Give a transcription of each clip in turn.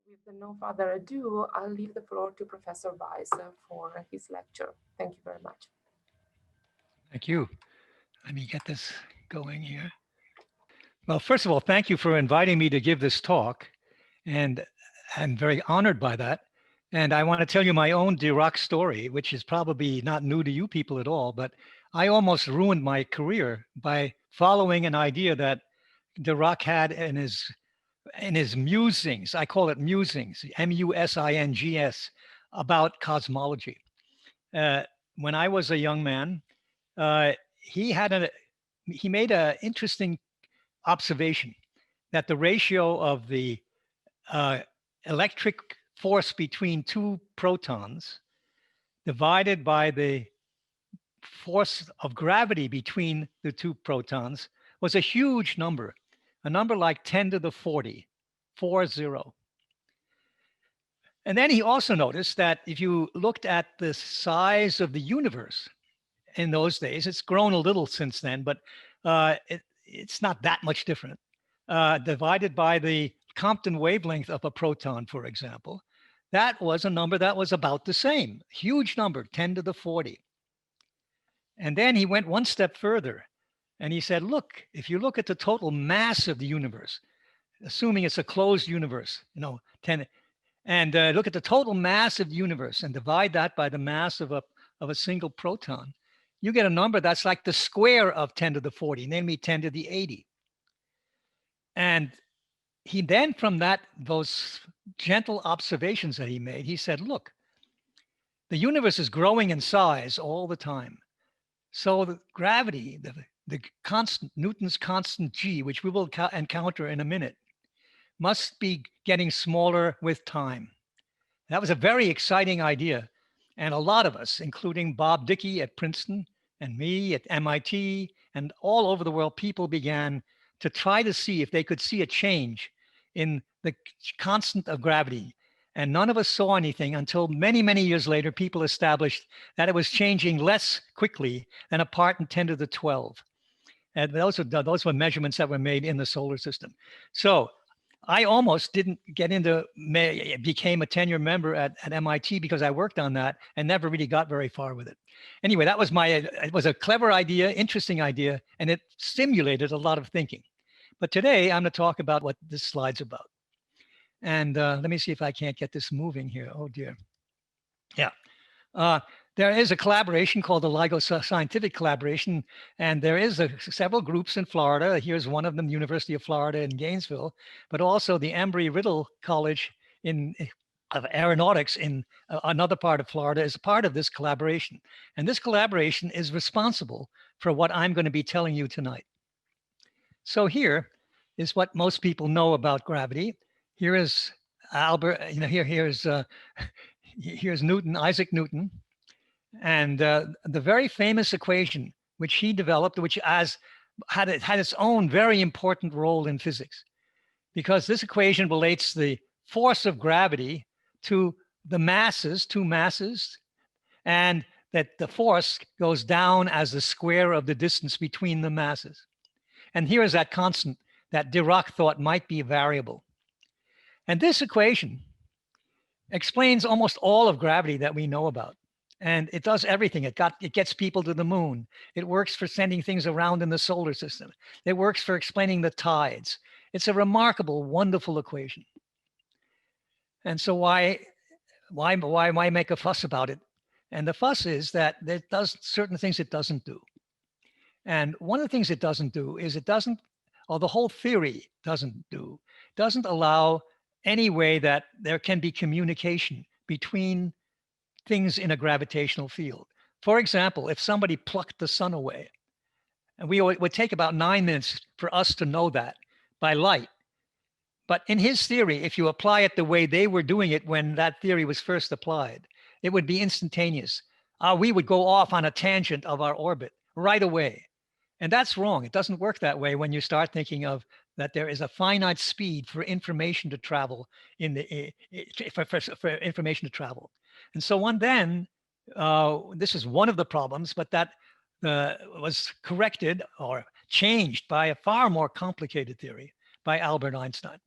With no further ado, I'll leave the floor to Professor Weiss for his lecture. Thank you very much. Thank you. Let me get this going here. Well, first of all, thank you for inviting me to give this talk. And I'm very honored by that. And I want to tell you my own Dirac story, which is probably not new to you people at all, but I almost ruined my career by following an idea that Dirac had in his musings. I call it musings, musings, about cosmology. Uh, when I was a young man, uh, he had a he made an interesting observation that the ratio of the uh, electric force between two protons divided by the force of gravity between the two protons was a huge number, a number like 10 to the 40, 40. And then he also noticed that if you looked at the size of the universe in those days, it's grown a little since then, but it's not that much different. Divided by the Compton wavelength of a proton, for example, that was a number that was about the same, huge number, 10 to the 40. And then he went one step further and he said, look, if you look at the total mass of the universe, assuming it's a closed universe, 10, and look at the total mass of the universe and divide that by the mass of a single proton, you get a number that's like the square of 10 to the 40, namely 10 to the 80. And he then, from those gentle observations that he made, he said, look, the universe is growing in size all the time. So the gravity, the constant, Newton's constant G, which we will encounter in a minute, must be getting smaller with time. That was a very exciting idea. And a lot of us, including Bob Dickey at Princeton and me at MIT and all over the world, people began to try to see if they could see a change in the constant of gravity. And none of us saw anything until many, many years later, people established that it was changing less quickly than a part in 10 to the 12. And those were measurements that were made in the solar system. So I almost didn't get became a tenure member at MIT because I worked on that and never really got very far with it. Anyway, it was a clever idea, interesting idea, and it stimulated a lot of thinking. But today I'm going to talk about what this slide's about. And let me see if I can't get this moving here. Oh dear. Yeah. There is a collaboration called the LIGO Scientific Collaboration, and there is several groups in Florida. Here's one of them, University of Florida in Gainesville, but also the Embry-Riddle College of Aeronautics in another part of Florida is a part of this collaboration. And this collaboration is responsible for what I'm going to be telling you tonight. So here is what most people know about gravity. Here is Albert, here's Newton, Isaac Newton. And the very famous equation which he developed, which had its own very important role in physics, because this equation relates the force of gravity to the masses, two masses, and that the force goes down as the square of the distance between the masses. And here is that constant that Dirac thought might be a variable. And this equation explains almost all of gravity that we know about. And it does everything. It gets people to the moon. It works for sending things around in the solar system. It works for explaining the tides. It's a remarkable, wonderful equation. And so why make a fuss about it? And the fuss is that it does certain things it doesn't do. And one of the things it doesn't do is or the whole theory doesn't allow any way that there can be communication between things in a gravitational field. For example, if somebody plucked the sun away, and it would take about 9 minutes for us to know that by light. But in his theory, if you apply it the way they were doing it when that theory was first applied, it would be instantaneous. We would go off on a tangent of our orbit right away. And that's wrong. It doesn't work that way when you start thinking of that there is a finite speed for information to travel for information to travel. And so this is one of the problems, but that was corrected or changed by a far more complicated theory by Albert Einstein.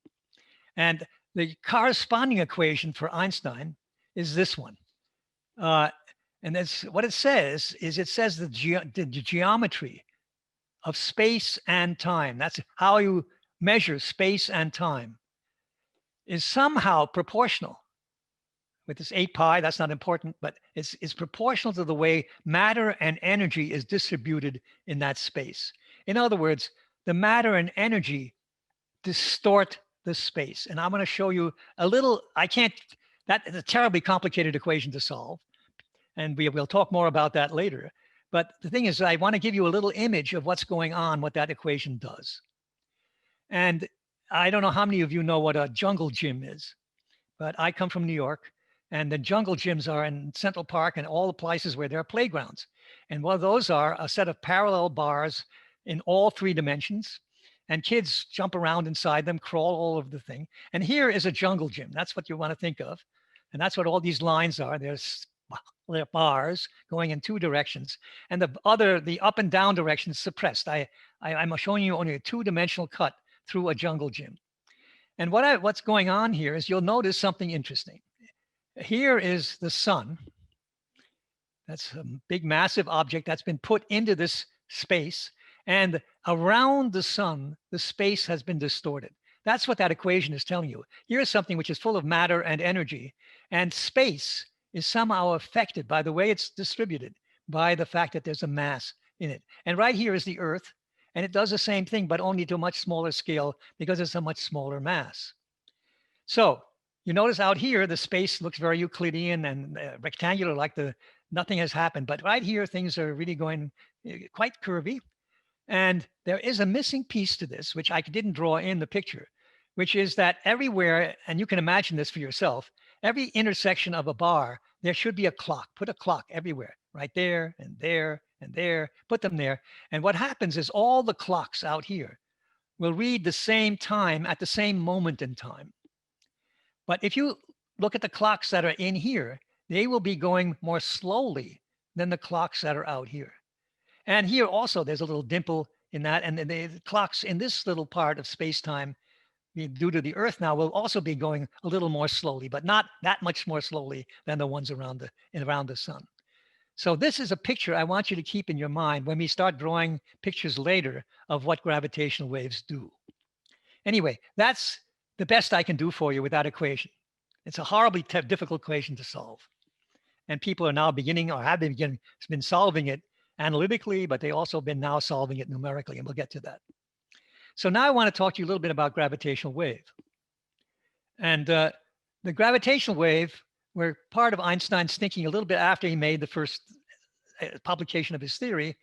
And The corresponding equation for Einstein is this one. And that's what it says is it says the geometry of space and time. That's how you measure space and time is somehow proportional with this 8 pi. That's not important, but it's proportional to the way matter and energy is distributed in that space. In other words, the matter and energy distort the space. And I'm going to show you a little, that is a terribly complicated equation to solve. And we'll talk more about that later. But the thing is, I want to give you a little image of what's going on, what that equation does. And I don't know how many of you know what a jungle gym is, but I come from New York, and the jungle gyms are in Central Park and all the places where there are playgrounds. And what those are a set of parallel bars in all 3 dimensions, and kids jump around inside them, crawl all over the thing. And here is a jungle gym. That's what you want to think of. And that's what all these lines are. There's bars going in 2 directions, and the up and down directions suppressed. I'm showing you only a 2-dimensional cut through a jungle gym. And what's going on here is you'll notice something interesting. Here is the sun. That's a big, massive object that's been put into this space, and around the sun, the space has been distorted. That's what that equation is telling you. Here's something which is full of matter and energy, and space is somehow affected by the way it's distributed, by the fact that there's a mass in it. And right here is the Earth, and it does the same thing, but only to a much smaller scale because it's a much smaller mass. So you notice out here, the space looks very Euclidean and rectangular, like nothing has happened. But right here, things are really going quite curvy. And there is a missing piece to this, which I didn't draw in the picture, which is that everywhere, and you can imagine this for yourself, every intersection of a bar, there should be a clock. Put a clock everywhere, right there and there and there, put them there. And what happens is all the clocks out here will read the same time at the same moment in time. But if you look at the clocks that are in here, they will be going more slowly than the clocks that are out here. And here also, there's a little dimple in that. And the clocks in this little part of space-time, due to the Earth now, will also be going a little more slowly, but not that much more slowly than the ones around the sun. So this is a picture I want you to keep in your mind when we start drawing pictures later of what gravitational waves do. Anyway, that's the best I can do for you with that equation. It's a horribly difficult equation to solve. And people are now beginning, or have been solving it analytically, but they also been now solving it numerically, and we'll get to that. So now I want to talk to you a little bit about gravitational wave. And the gravitational wave were part of Einstein's thinking a little bit after he made the first publication of his theory.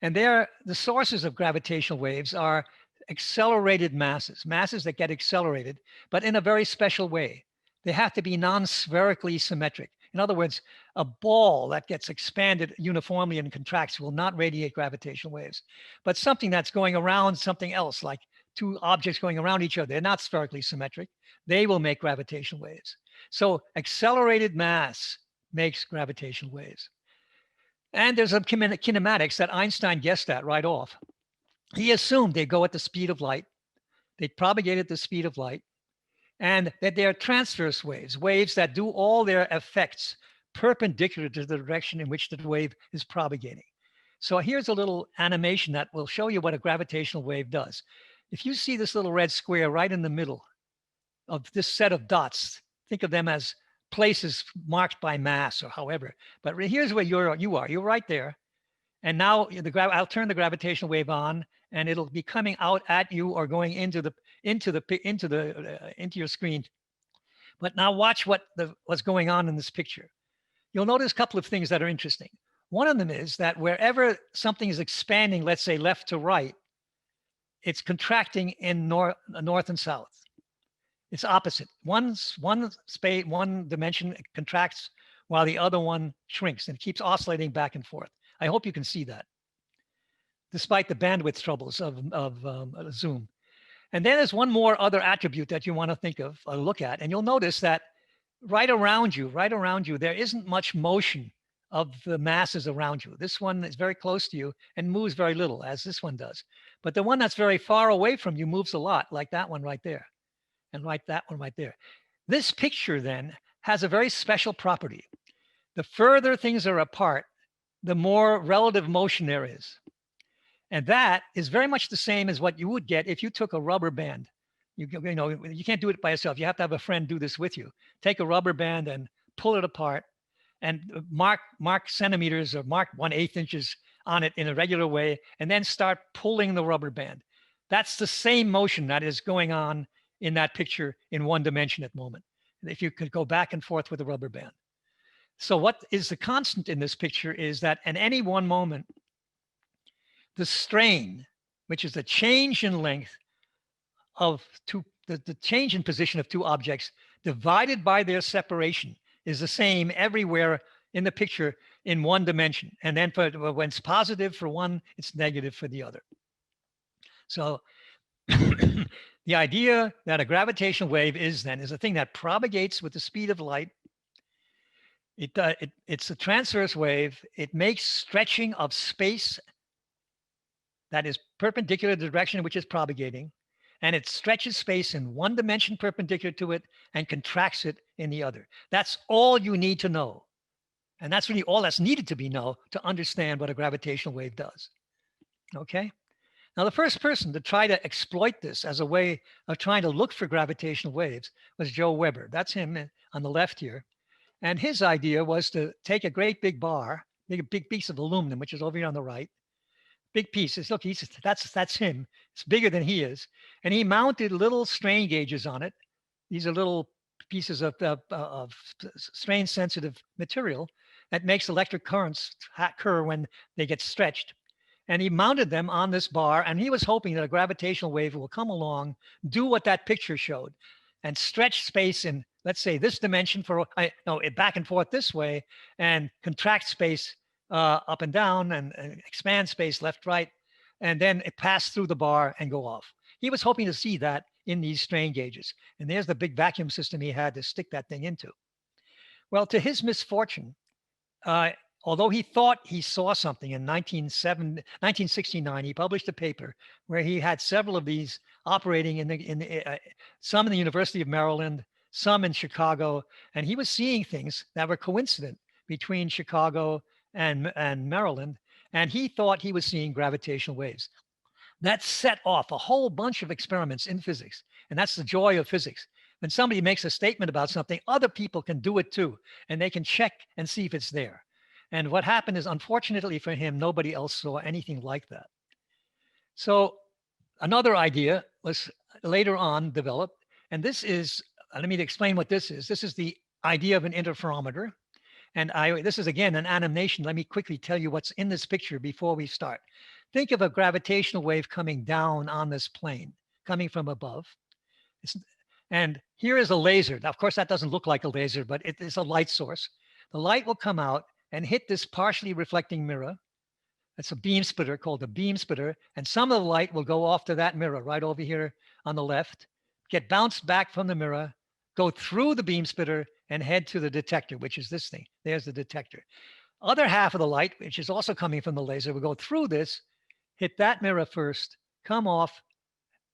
And the sources of gravitational waves are accelerated masses that get accelerated, but in a very special way. They have to be non-spherically symmetric. In other words, a ball that gets expanded uniformly and contracts will not radiate gravitational waves. But something that's going around something else, like 2 objects going around each other, they're not spherically symmetric, they will make gravitational waves. So accelerated mass makes gravitational waves. And there's a kinematics that Einstein guessed at right off. He assumed they go at the speed of light, they propagate at the speed of light, and that they are transverse waves, waves that do all their effects perpendicular to the direction in which the wave is propagating. So here's a little animation that will show you what a gravitational wave does. If you see this little red square right in the middle of this set of dots, think of them as places marked by mass or however. But here's where you are. You're right there. And now I'll turn the gravitational wave on, and it'll be coming out at you or going into your screen. But now watch what's going on in this picture. You'll notice a couple of things that are interesting. One of them is that wherever something is expanding, let's say left to right, it's contracting in north and south. It's opposite. One dimension contracts while the other one shrinks and keeps oscillating back and forth. I hope you can see that, despite the bandwidth troubles of Zoom. And then there's one more other attribute that you want to think of or look at, and you'll notice that right around you, there isn't much motion of the masses around you. This one is very close to you and moves very little, as this one does. But the one that's very far away from you moves a lot, like that one right there, and like that one right there. This picture then has a very special property. The further things are apart, the more relative motion there is. And that is very much the same as what you would get if you took a rubber band. You can't do it by yourself. You have to have a friend do this with you. Take a rubber band and pull it apart and mark centimeters or mark 1/8 inches on it in a regular way, and then start pulling the rubber band. That's the same motion that is going on in that picture in one dimension at the moment. If you could go back and forth with a rubber band. So what is the constant in this picture is that at any one moment, the strain, which is the change in length of the change in position of two objects divided by their separation, is the same everywhere in the picture in one dimension. And then when it's positive for one, it's negative for the other. So the idea that a gravitational wave is a thing that propagates with the speed of light. It's a transverse wave. It makes stretching of space that is perpendicular to the direction in which it's propagating. And it stretches space in one dimension perpendicular to it and contracts it in the other. That's all you need to know. And that's really all that's needed to be known to understand what a gravitational wave does. Okay? Now, the first person to try to exploit this as a way of trying to look for gravitational waves was Joe Weber. That's him on the left here. And his idea was to take a great big bar, make a big piece of aluminum, which is over here on the right, big pieces. Look, that's him. It's bigger than he is. And he mounted little strain gauges on it. These are little pieces of strain sensitive material that makes electric currents occur when they get stretched. And he mounted them on this bar, and he was hoping that a gravitational wave will come along, do what that picture showed, and stretch space in, let's say, this dimension back and forth this way, and contract space up and down, and expand space left, right, and then it passed through the bar and go off. He was hoping to see that in these strain gauges. And there's the big vacuum system he had to stick that thing into. Well, to his misfortune, although he thought he saw something in 1969, he published a paper where he had several of these operating some in the University of Maryland, some in Chicago, and he was seeing things that were coincident between Chicago and Maryland, and he thought he was seeing gravitational waves. That set off a whole bunch of experiments in physics, and that's the joy of physics. When somebody makes a statement about something, other people can do it too, and they can check and see if it's there. And what happened is, unfortunately for him, nobody else saw anything like that. So another idea was later on developed, and this is, let me explain what this is. This is the idea of an interferometer. And this is, again, an animation. Let me quickly tell you what's in this picture before we start. Think of a gravitational wave coming down on this plane, coming from above. And here is a laser. Now, of course, that doesn't look like a laser, but it is a light source. The light will come out and hit this partially reflecting mirror. That's a beam splitter called a beam splitter. And some of the light will go off to that mirror right over here on the left, get bounced back from the mirror, go through the beam splitter, and head to the detector, which is this thing. There's the detector. Other half of the light, which is also coming from the laser, will go through this, hit that mirror first, come off,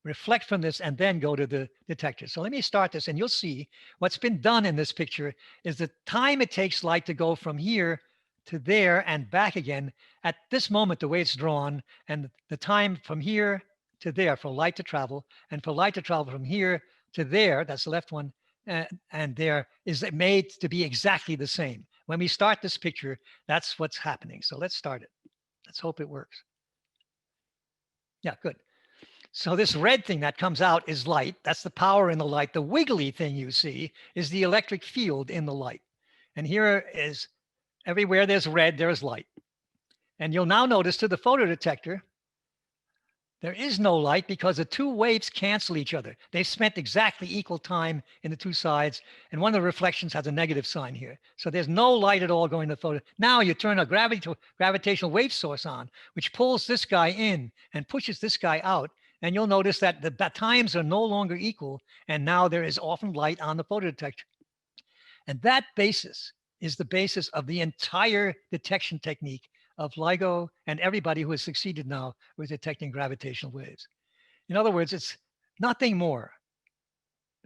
reflect from this, and then go to the detector. So let me start this, and you'll see what's been done in this picture is the time it takes light to go from here to there and back again at this moment, the way it's drawn, and the time from here to there for light to travel, and for light to travel from here to there, that's the left one, and there is made to be exactly the same. When we start this picture, that's what's happening. So let's start it. Let's hope it works. Yeah, good. So this red thing that comes out is light. That's the power in the light. The wiggly thing you see is the electric field in the light. And here is, everywhere there's red, there's light. And you'll now notice to the photodetector, there is no light because the two waves cancel each other. They've spent exactly equal time in the two sides, and one of the reflections has a negative sign here. So there's no light at all going to the photo. Now you turn a gravitational wave source on, which pulls this guy in and pushes this guy out, and you'll notice that the times are no longer equal, and now there is often light on the photodetector. And that basis is the basis of the entire detection technique of LIGO and everybody who has succeeded now with detecting gravitational waves. In other words, it's nothing more.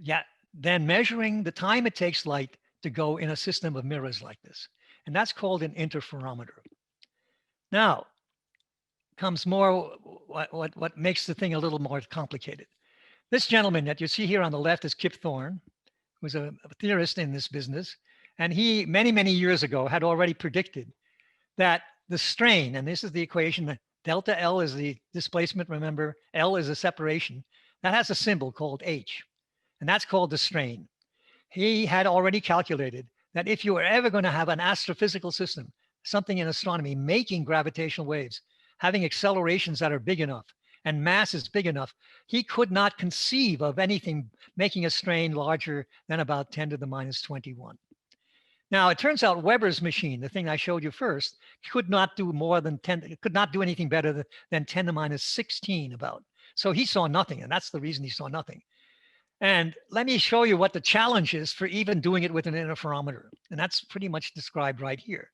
Yeah, then measuring the time it takes light to go in a system of mirrors like this. And that's called an interferometer. Now comes more what makes the thing a little more complicated. This gentleman that you see here on the left is Kip Thorne, who's a theorist in this business. And he, many, many years ago, had already predicted that the strain, and this is the equation, delta L is the displacement, remember, L is a separation, that has a symbol called H, and that's called the strain. He had already calculated that if you were ever going to have an astrophysical system, something in astronomy, making gravitational waves, having accelerations that are big enough, and mass is big enough, he could not conceive of anything making a strain larger than about 10 to the minus 21. Now, it turns out Weber's machine, the thing I showed you first, could not do more than 10, could not do anything better than 10 to the minus 16 about. So he saw nothing, and that's the reason he saw nothing. And let me show you what the challenge is for even doing it with an interferometer. And that's pretty much described right here.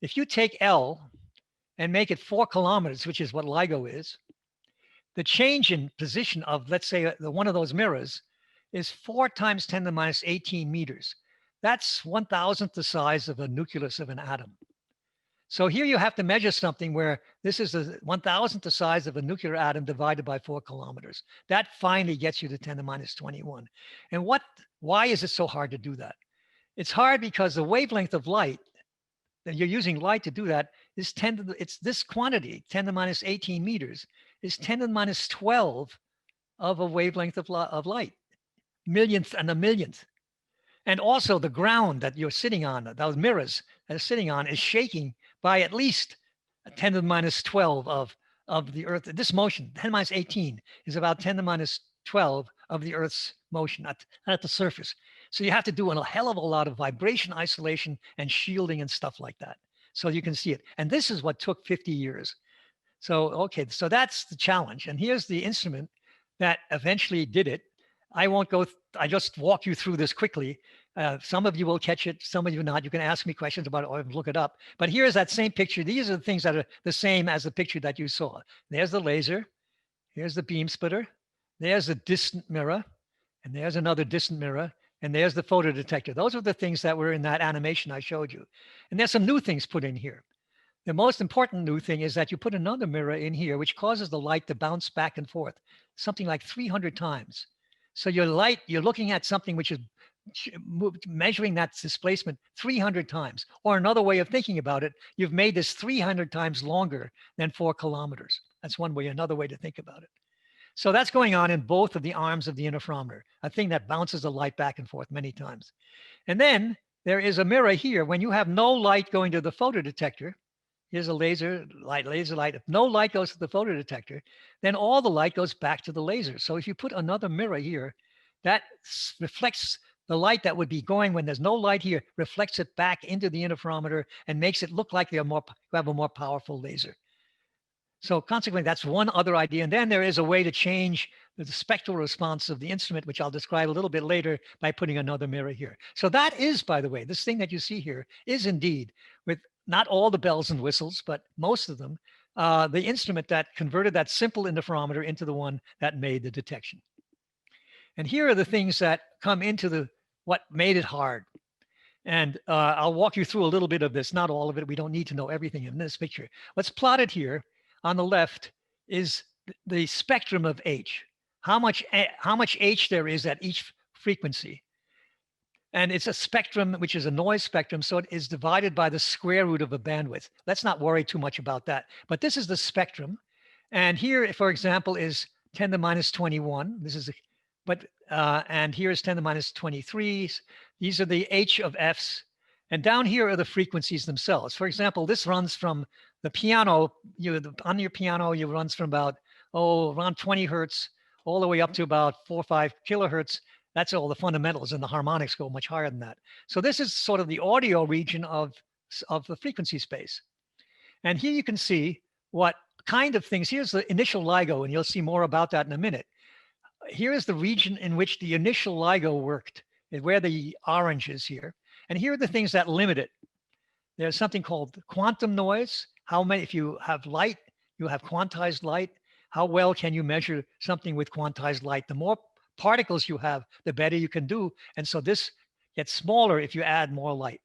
If you take L and make it 4 kilometers, which is what LIGO is, the change in position of, let's say, one of those mirrors is 4 times 10 to the minus 18 meters. That's 1,000th the size of the nucleus of an atom. So here you have to measure something where this is the 1,000th the size of a nuclear atom divided by 4 kilometers. That finally gets you to 10 to the minus 21. And why is it so hard to do that? It's hard because the wavelength of light, that you're using light to do that, is it's this quantity, 10 to the minus 18 meters, is 10 to the minus 12 of a wavelength of light, millionth and a millionth. And also the ground that you're sitting on, those mirrors that are sitting on, is shaking by at least 10 to the minus 12 of the Earth. This motion, 10 to the minus 18, is about 10 to the minus 12 of the Earth's motion at the surface. So you have to do a hell of a lot of vibration isolation and shielding and stuff like that, so you can see it. And this is what took 50 years. So, okay, so that's the challenge. And here's the instrument that eventually did it. I won't go, I just walk you through this quickly. Some of you will catch it, some of you not. You can ask me questions about it or look it up. But here's that same picture. These are the things that are the same as the picture that you saw. There's the laser. Here's the beam splitter. There's a distant mirror. And there's another distant mirror. And there's the photodetector. Those are the things that were in that animation I showed you. And there's some new things put in here. The most important new thing is that you put another mirror in here, which causes the light to bounce back and forth, something like 300 times. So your light, you're looking at something which is measuring that displacement 300 times. Or another way of thinking about it, you've made this 300 times longer than 4 kilometers. That's one way, another way to think about it. So that's going on in both of the arms of the interferometer, a thing that bounces the light back and forth many times. And then there is a mirror here. When you have no light going to the photodetector, here's a laser light. If no light goes to the photodetector, then all the light goes back to the laser. So if you put another mirror here, that reflects the light that would be going when there's no light here, reflects it back into the interferometer and makes it look like you have a more powerful laser. So consequently, that's one other idea. And then there is a way to change the spectral response of the instrument, which I'll describe a little bit later by putting another mirror here. So that is, by the way, this thing that you see here is indeed, with not all the bells and whistles, but most of them, the instrument that converted that simple interferometer into the one that made the detection. And here are the things that come into what made it hard. And I'll walk you through a little bit of this, not all of it. We don't need to know everything in this picture. What's plotted here on the left is the spectrum of H, how much H there is at each frequency. And it's a spectrum, which is a noise spectrum, so it is divided by the square root of a bandwidth. Let's not worry too much about that. But this is the spectrum. And here, for example, is 10 to the minus 21. This is, and here is 10 to the minus 23. These are the H of Fs. And down here are the frequencies themselves. For example, this runs from the piano, on your piano, it runs from about, around 20 hertz, all the way up to about 4 or 5 kilohertz. That's all the fundamentals, and the harmonics go much higher than that. So this is sort of the audio region of the frequency space. And here you can see what kind of things, here's the initial LIGO, and you'll see more about that in a minute. Here is the region in which the initial LIGO worked, where the orange is here. And here are the things that limit it. There's something called quantum noise. If you have light, you have quantized light. How well can you measure something with quantized light? The more particles you have, the better you can do. And so this gets smaller if you add more light.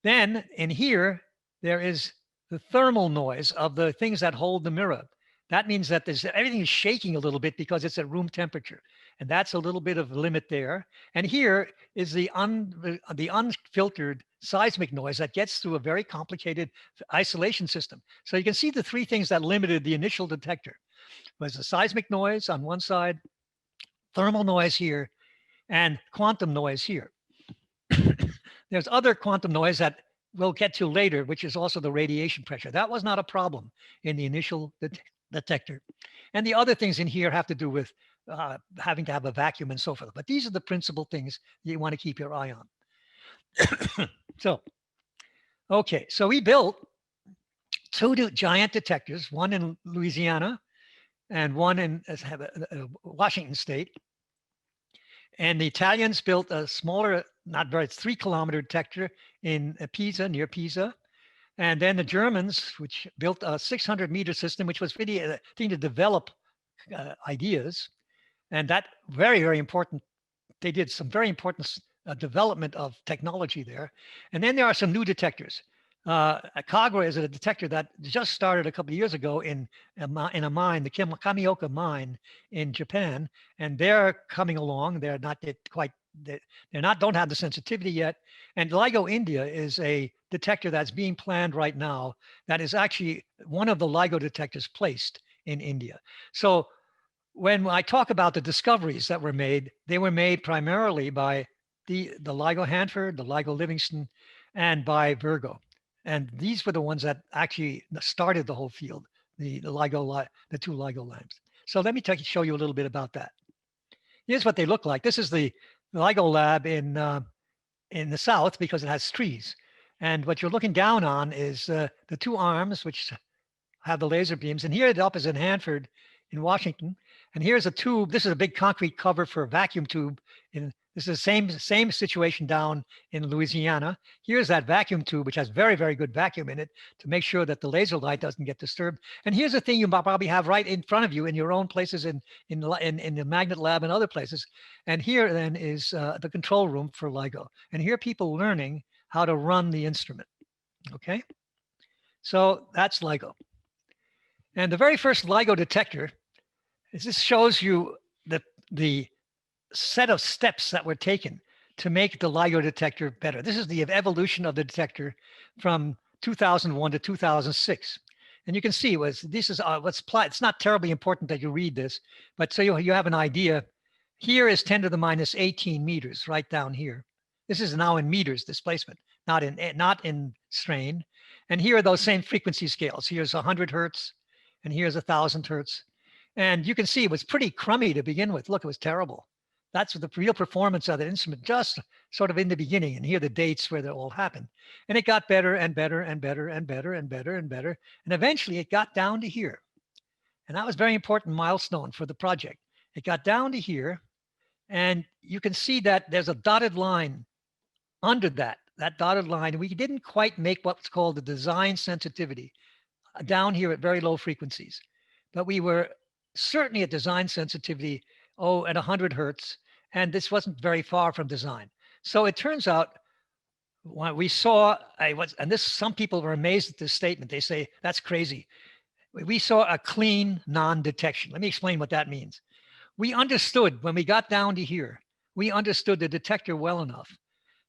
Then in here, there is the thermal noise of the things that hold the mirror. That means that everything is shaking a little bit because it's at room temperature. And that's a little bit of a limit there. And here is the unfiltered seismic noise that gets through a very complicated isolation system. So you can see the three things that limited the initial detector was the seismic noise on one side, thermal noise here, and quantum noise here. There's other quantum noise that we'll get to later, which is also the radiation pressure. That was not a problem in the initial detector. And the other things in here have to do with having to have a vacuum and so forth. But these are the principal things you want to keep your eye on. So we built two giant detectors, one in Louisiana and one in Washington State. And the Italians built a smaller, not very, 3-kilometer detector in Pisa, near Pisa. And then the Germans, which built a 600-meter system, which was really a thing to develop ideas. And that very, very important. They did some very important development of technology there. And then there are some new detectors. Kagra is a detector that just started a couple of years ago in a mine, the Kamioka mine in Japan, and they're coming along. They're not yet quite, don't have the sensitivity yet. And LIGO India is a detector that's being planned right now that is actually one of the LIGO detectors placed in India. So when I talk about the discoveries that were made, they were made primarily by the LIGO Hanford, the LIGO Livingston, and by Virgo. And these were the ones that actually started the whole field, the two LIGO lamps. So let me show you a little bit about that. Here's what they look like. This is the LIGO lab in the south because it has trees. And what you're looking down on is the two arms, which have the laser beams. And here up is in Hanford in Washington. And here's a tube. This is a big concrete cover for a vacuum tube. This is the same situation down in Louisiana. Here's that vacuum tube, which has very, very good vacuum in it to make sure that the laser light doesn't get disturbed. And here's the thing you probably have right in front of you in your own places in the magnet lab and other places. And here then is the control room for LIGO. And here people learning how to run the instrument. Okay, so that's LIGO. And the very first LIGO detector this shows you the set of steps that were taken to make the LIGO detector better. This is the evolution of the detector from 2001 to 2006. And you can see it's not terribly important that you read this, but so you have an idea. Here is 10 to the minus 18 meters right down here. This is now in meters displacement, not in strain. And here are those same frequency scales. Here's 100 hertz, and here's 1,000 hertz. And you can see it was pretty crummy to begin with. Look, it was terrible. That's the real performance of the instrument, just sort of in the beginning. And here are the dates where they all happened. And it got better and better and better and better and better and better. And eventually it got down to here. And that was a very important milestone for the project. It got down to here. And you can see that there's a dotted line under that dotted line. We didn't quite make what's called the design sensitivity down here at very low frequencies. But we were certainly at design sensitivity, at 100 hertz, and this wasn't very far from design. So it turns out what we saw, some people were amazed at this statement. They say, that's crazy. We saw a clean non-detection. Let me explain what that means. We understood when we got down to here, we understood the detector well enough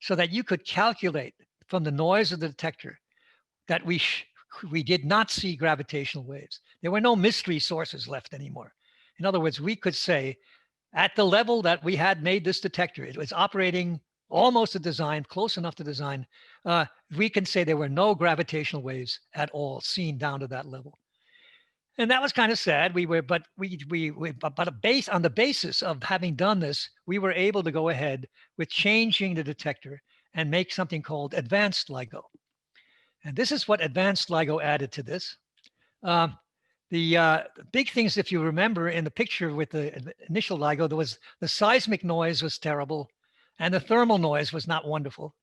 so that you could calculate from the noise of the detector that we did not see gravitational waves. There were no mystery sources left anymore. In other words, we could say at the level that we had made this detector, it was operating almost to design, close enough to design. We can say there were no gravitational waves at all seen down to that level. And that was kind of sad. But on the basis of having done this, we were able to go ahead with changing the detector and make something called advanced LIGO. And this is what advanced LIGO added to this. The big things, if you remember in the picture with the initial LIGO, there was the seismic noise was terrible and the thermal noise was not wonderful.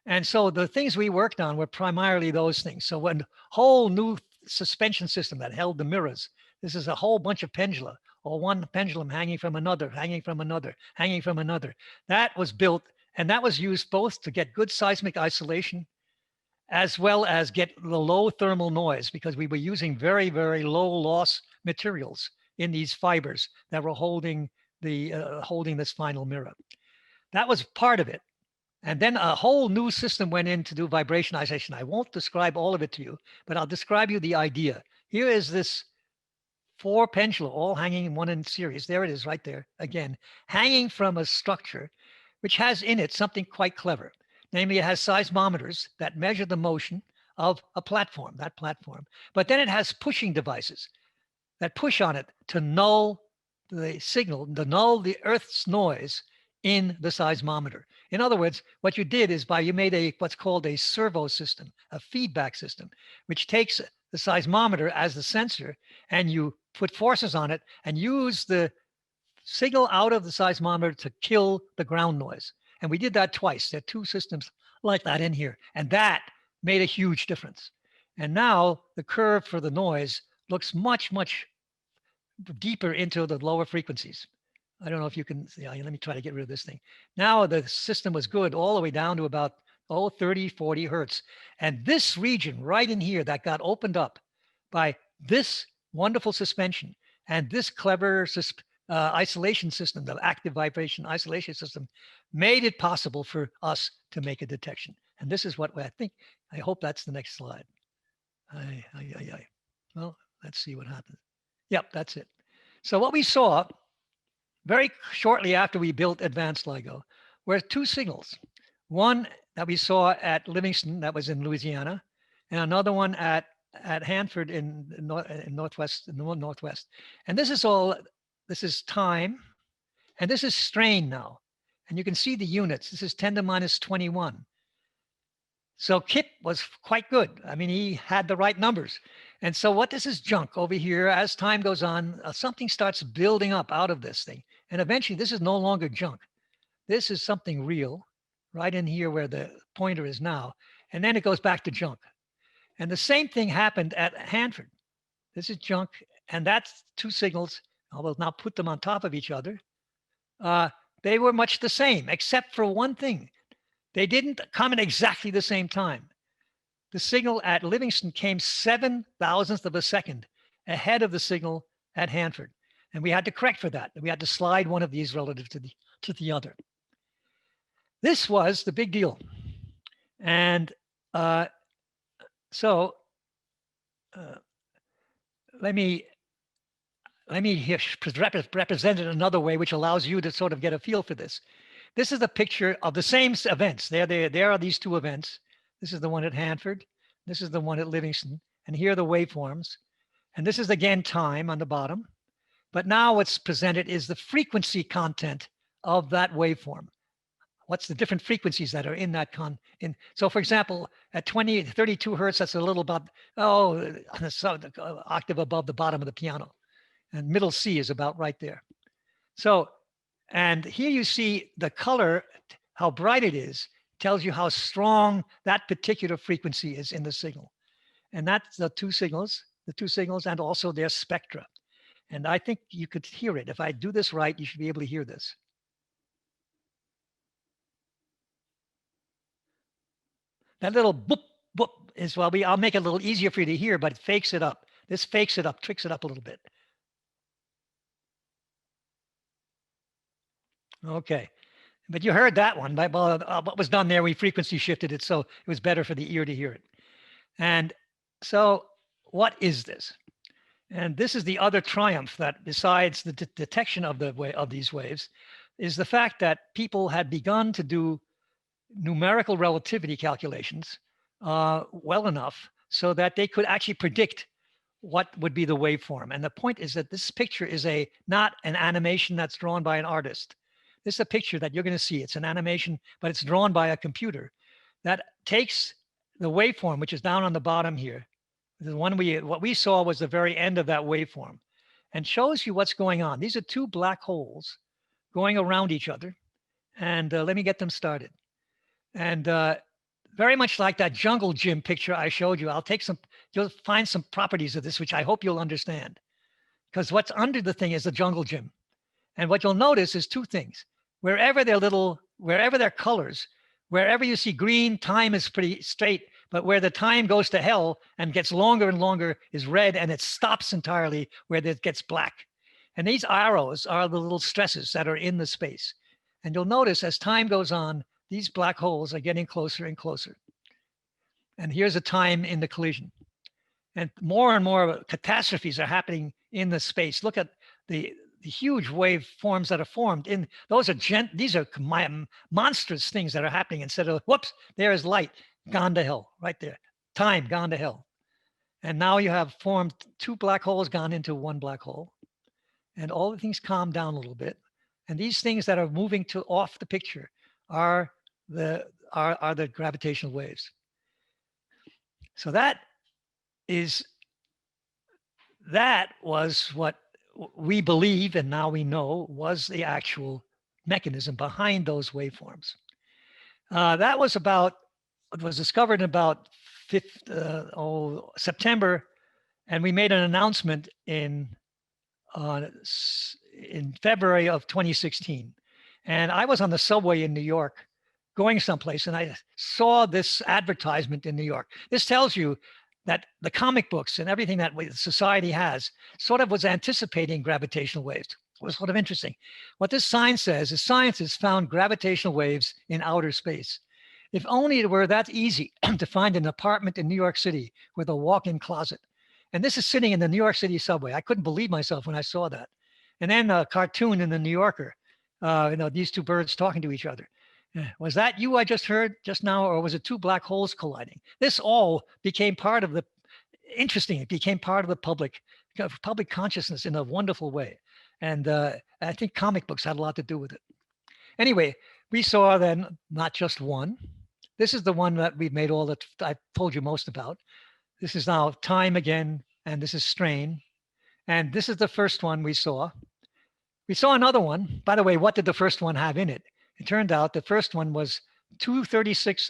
And so the things we worked on were primarily those things. So when whole new suspension system that held the mirrors, this is a whole bunch of pendula or one pendulum hanging from another, hanging from another, hanging from another. That was built, and that was used both to get good seismic isolation as well as get the low thermal noise, because we were using very, very low loss materials in these fibers that were holding this final mirror. That was part of it. And then a whole new system went in to do vibration isolation. I won't describe all of it to you, but I'll describe you the idea. Here is this 4 pendulum all hanging one in series. There it is right there again, hanging from a structure which has in it something quite clever. Namely, it has seismometers that measure the motion of a platform, that platform. But then it has pushing devices that push on it to null the signal, to null the Earth's noise in the seismometer. In other words, what you did is you made what's called a servo system, a feedback system, which takes the seismometer as the sensor, and you put forces on it and use the signal out of the seismometer to kill the ground noise. And we did that twice. There are 2 systems like that in here. And that made a huge difference. And now the curve for the noise looks much, much deeper into the lower frequencies. I don't know if you can see. Let me try to get rid of this thing. Now the system was good all the way down to about 30, 40 hertz. And this region right in here that got opened up by this wonderful suspension and this clever isolation system, the active vibration isolation system, made it possible for us to make a detection. And this is what I hope that's the next slide. Well, let's see what happens. Yep, that's it. So what we saw very shortly after we built advanced LIGO were 2 signals. One that we saw at Livingston, that was in Louisiana, and another one at Hanford in Northwest. And this is time, and this is strain now. And you can see the units. This is 10 to minus 21. So Kip was quite good. I mean, he had the right numbers. And so what this is junk over here, as time goes on, something starts building up out of this thing. And eventually this is no longer junk. This is something real right in here where the pointer is now. And then it goes back to junk. And the same thing happened at Hanford. This is junk. And that's 2 signals. I will now put them on top of each other. They were much the same, except for one thing. They didn't come at exactly the same time. The signal at Livingston came 7/1000th of a second ahead of the signal at Hanford. And we had to correct for that. We had to slide one of these relative to the other. This was the big deal. And so let me represent it another way, which allows you to sort of get a feel for this. This is a picture of the same events. There are these 2 events. This is the one at Hanford. This is the one at Livingston. And here are the waveforms. And this is again time on the bottom. But now what's presented is the frequency content of that waveform. What's the different frequencies that are in that so for example, at 32 hertz, that's a little about, octave above the bottom of the piano. And middle C is about right there. So, and here you see the color, how bright it is, tells you how strong that particular frequency is in the signal. And that's the 2 signals and also their spectra. And I think you could hear it. If I do this right, you should be able to hear this. That little boop, boop is, well, I'll make it a little easier for you to hear, but it fakes it up. This fakes it up, tricks it up a little bit. Okay, but you heard that one. What was done there, we frequency shifted it, so it was better for the ear to hear it. And so what is this? And this is the other triumph, that besides the detection of these waves, is the fact that people had begun to do numerical relativity calculations well enough so that they could actually predict what would be the waveform. And the point is that this picture is not an animation that's drawn by an artist. This is a picture that you're going to see. It's an animation, but it's drawn by a computer that takes the waveform, which is down on the bottom here. The one what we saw was the very end of that waveform, and shows you what's going on. These are 2 black holes going around each other. And let me get them started. And very much like that jungle gym picture I showed you, you'll find some properties of this, which I hope you'll understand. because what's under the thing is the jungle gym. And what you'll notice is two things. Wherever they're colors, wherever you see green, time is pretty straight, but where the time goes to hell and gets longer and longer is red, and it stops entirely where it gets black. And these arrows are the little stresses that are in the space. And you'll notice as time goes on, these black holes are getting closer and closer. And here's a time in the collision. And more catastrophes are happening in the space. Look at the huge wave forms that are formed in those are these are monstrous things that are happening instead of whoops, there is light gone to hell right there, time gone to hell. And now you have formed two black holes gone into one black hole, and all the things calm down a little bit. And these things that are moving to off the picture are the gravitational waves. So that was what we believe, and now we know, was the actual mechanism behind those waveforms. That was it was discovered in about September, and we made an announcement in February of 2016. And I was on the subway in New York going someplace, and I saw this advertisement in New York. This tells you that the comic books and everything that society has sort of was anticipating gravitational waves. It was sort of interesting. What this sign says is science has found gravitational waves in outer space. If only it were that easy to find an apartment in New York City with a walk-in closet. And this is sitting in the New York City subway. I couldn't believe myself when I saw that. And then a cartoon in the New Yorker, these two birds talking to each other. Was that you I just heard just now, or was it two black holes colliding? This all became part of it became part of the public consciousness in a wonderful way. And I think comic books had a lot to do with it. Anyway, we saw then not just one. This is the one that we've made all that I told you most about. This is now time again, and this is strain. And this is the first one we saw. We saw another one. By the way, what did the first one have in it? It turned out the first one was 236,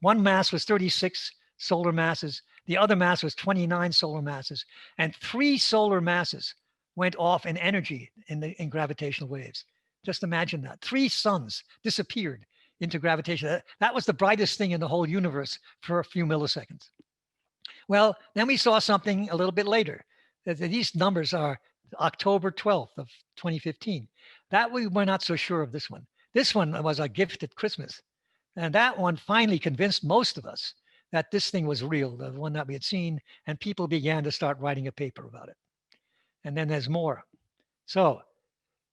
one mass was 36 solar masses. The other mass was 29 solar masses. And 3 solar masses went off in energy in gravitational waves. Just imagine that. 3 suns disappeared into gravitation. That was the brightest thing in the whole universe for a few milliseconds. Well, then we saw something a little bit later. These numbers are October 12th of 2015. That we were not so sure of this one. This one was a gift at Christmas. And that one finally convinced most of us that this thing was real, the one that we had seen, and people began to start writing a paper about it. And then there's more. So,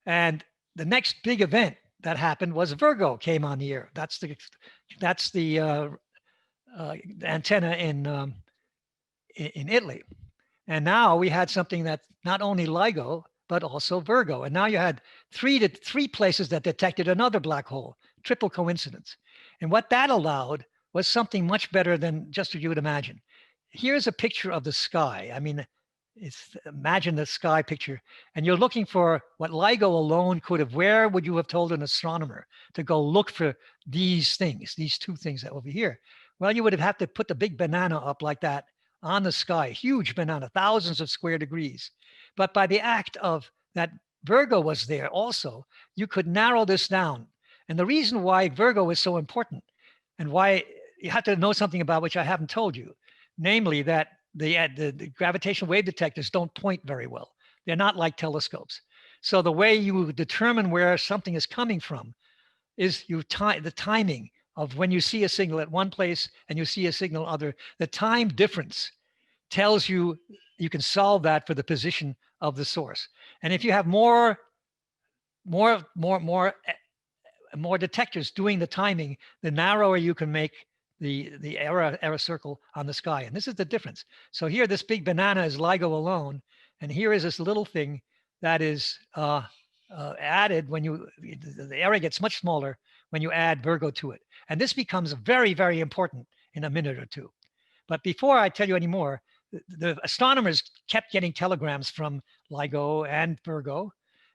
and the next big event that happened was Virgo came on the air. That's the antenna in Italy. And now we had something that not only LIGO, but also Virgo. And now you had three places that detected another black hole, triple coincidence. And what that allowed was something much better than just what you would imagine. Here's a picture of the sky. I mean, imagine the sky picture, and you're looking for what LIGO alone could have. Where would you have told an astronomer to go look for these things, these two things that over here? Well, you would have had to put the big banana up like that on the sky, huge banana, thousands of square degrees. But by the act of that Virgo was there also, you could narrow this down. And the reason why Virgo is so important, and why you have to know something about which I haven't told you, namely that the gravitational wave detectors don't point very well. They're not like telescopes. So the way you determine where something is coming from is the timing of when you see a signal at one place and you see a signal other. The time difference tells you can solve that for the position of the source. And if you have more detectors doing the timing, the narrower you can make the error circle on the sky. And this is the difference. So here, this big banana is LIGO alone. And here is this little thing that is added when the error gets much smaller when you add Virgo to it. And this becomes very, very important in a minute or two. But before I tell you any more, the astronomers kept getting telegrams from LIGO and Virgo,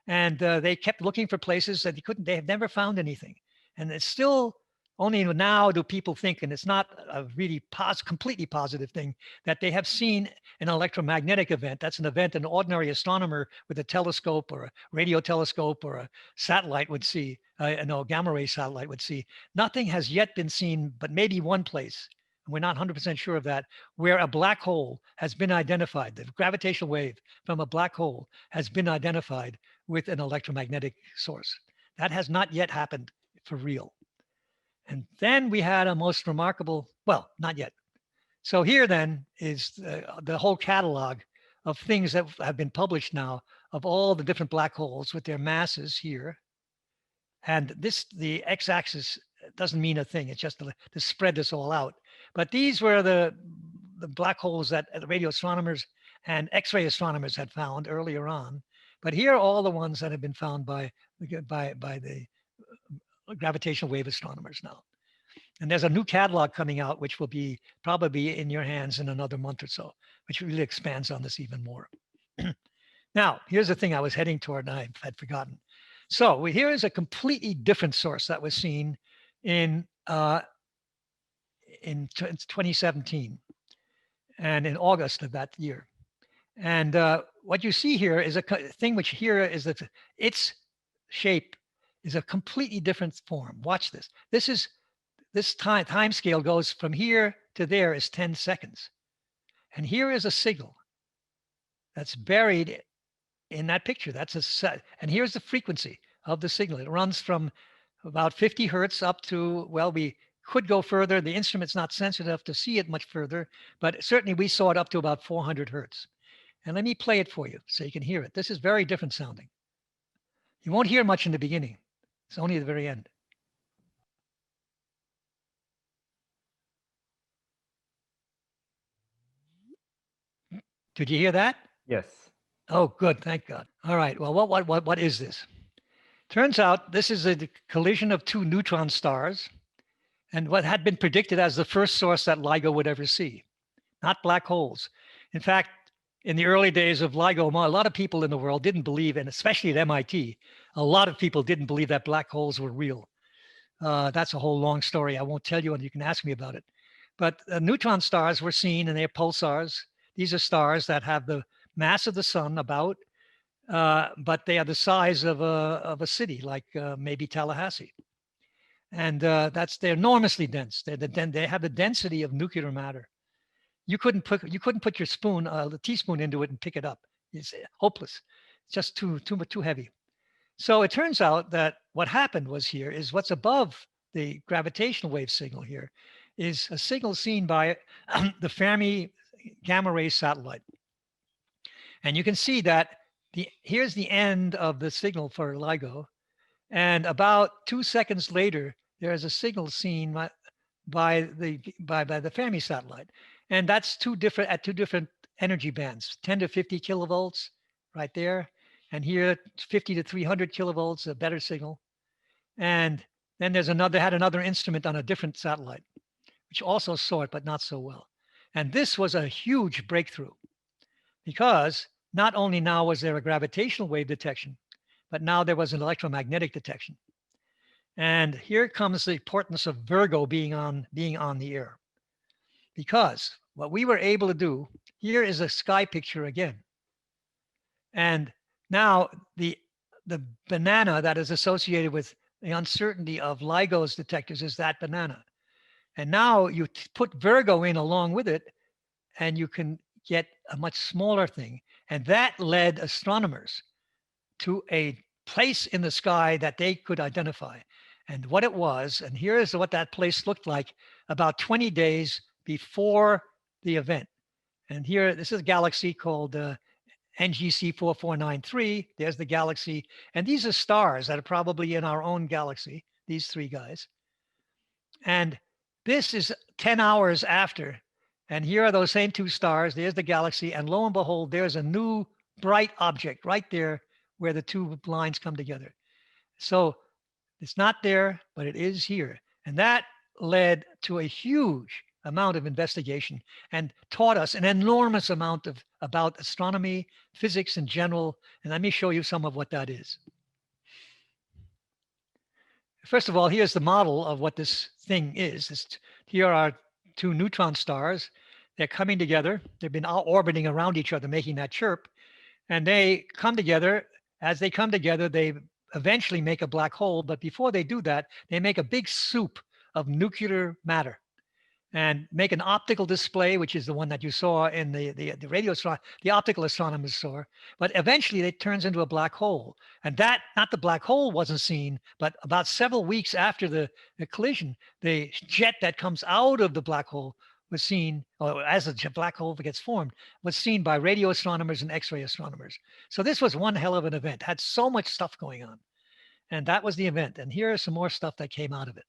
and they kept looking for places that they have never found anything. And it's still Only now do people think, and it's not a really completely positive thing, that they have seen an electromagnetic event. That's an event an ordinary astronomer with a telescope or a radio telescope or a satellite would see, no, gamma ray satellite would see. Nothing has yet been seen, but maybe one place, and we're not 100% sure of that, where a black hole has been identified. The gravitational wave from a black hole has been identified with an electromagnetic source. That has not yet happened for real. And then we had a most remarkable, well, not yet. So here then is the whole catalog of things that have been published now of all the different black holes with their masses here. And this, the x-axis doesn't mean a thing. It's just to spread this all out. But these were the black holes that radio astronomers and X-ray astronomers had found earlier on. But here are all the ones that have been found by the gravitational wave astronomers now. And there's a new catalog coming out, which will be probably in your hands in another month or so, which really expands on this even more. Now, here's the thing I was heading toward and I had forgotten. So here is a completely different source that was seen in 2017 and in August of that year. And what you see here is a thing which here is that its shape is a completely different form. Watch this. This time scale goes from here to there is 10 seconds. And here is a signal that's buried in that picture. That's a set. And here's the frequency of the signal. It runs from about 50 hertz up to, well, we could go further. The instrument's not sensitive enough to see it much further, but certainly we saw it up to about 400 hertz. And let me play it for you so you can hear it. This is very different sounding. You won't hear much in the beginning. It's only at the very end. Did you hear that? Yes. Oh, good. Thank God. All right. Well, what is this? Turns out this is a collision of two neutron stars and what had been predicted as the first source that LIGO would ever see, not black holes. In fact, in the early days of LIGO, a lot of people in the world didn't believe, and especially at MIT, a lot of people didn't believe that black holes were real. That's a whole long story. I won't tell you, and you can ask me about it. But neutron stars were seen, and they're pulsars. These are stars that have the mass of the sun about, but they are the size of a city, like maybe Tallahassee. And they're enormously dense. They have the density of nuclear matter. You couldn't put your spoon, the teaspoon into it and pick it up. It's hopeless. It's just too heavy. So it turns out that what happened was here is what's above the gravitational wave signal here is a signal seen by the Fermi gamma ray satellite. And you can see that here's the end of the signal for LIGO. And about 2 seconds later, there is a signal seen by the Fermi satellite. And that's at two different energy bands, 10 to 50 kilovolts right there. And here 50 to 300 kilovolts, a better signal. And then they had another instrument on a different satellite, which also saw it, but not so well. And this was a huge breakthrough because not only now was there a gravitational wave detection, but now there was an electromagnetic detection. And here comes the importance of Virgo being on the air. Because what we were able to do, here is a sky picture again. And now the banana that is associated with the uncertainty of LIGO's detectors is that banana. And now you put Virgo in along with it, and you can get a much smaller thing. And that led astronomers to a place in the sky that they could identify. And what it was, and here is what that place looked like about 20 days before the event. And here, this is a galaxy called NGC 4493. There's the galaxy. And these are stars that are probably in our own galaxy, these three guys. And this is 10 hours after. And here are those same two stars. There's the galaxy. And lo and behold, there's a new bright object right there where the two lines come together. So it's not there, but it is here. And that led to a huge amount of investigation and taught us an enormous amount about astronomy, physics in general. And let me show you some of what that is. First of all, here's the model of what this thing is. Here are two neutron stars. They're coming together. They've been orbiting around each other, making that chirp. And they come together. As they come together, they eventually make a black hole. But before they do that, they make a big soup of nuclear matter and make an optical display, which is the one that you saw in the radio, the optical astronomers saw. But eventually it turns into a black hole. And that, not the black hole wasn't seen, but about several weeks after the collision, the jet that comes out of the black hole was seen, or as a black hole gets formed, was seen by radio astronomers and X-ray astronomers. So this was one hell of an event, had so much stuff going on. And that was the event. And here is some more stuff that came out of it.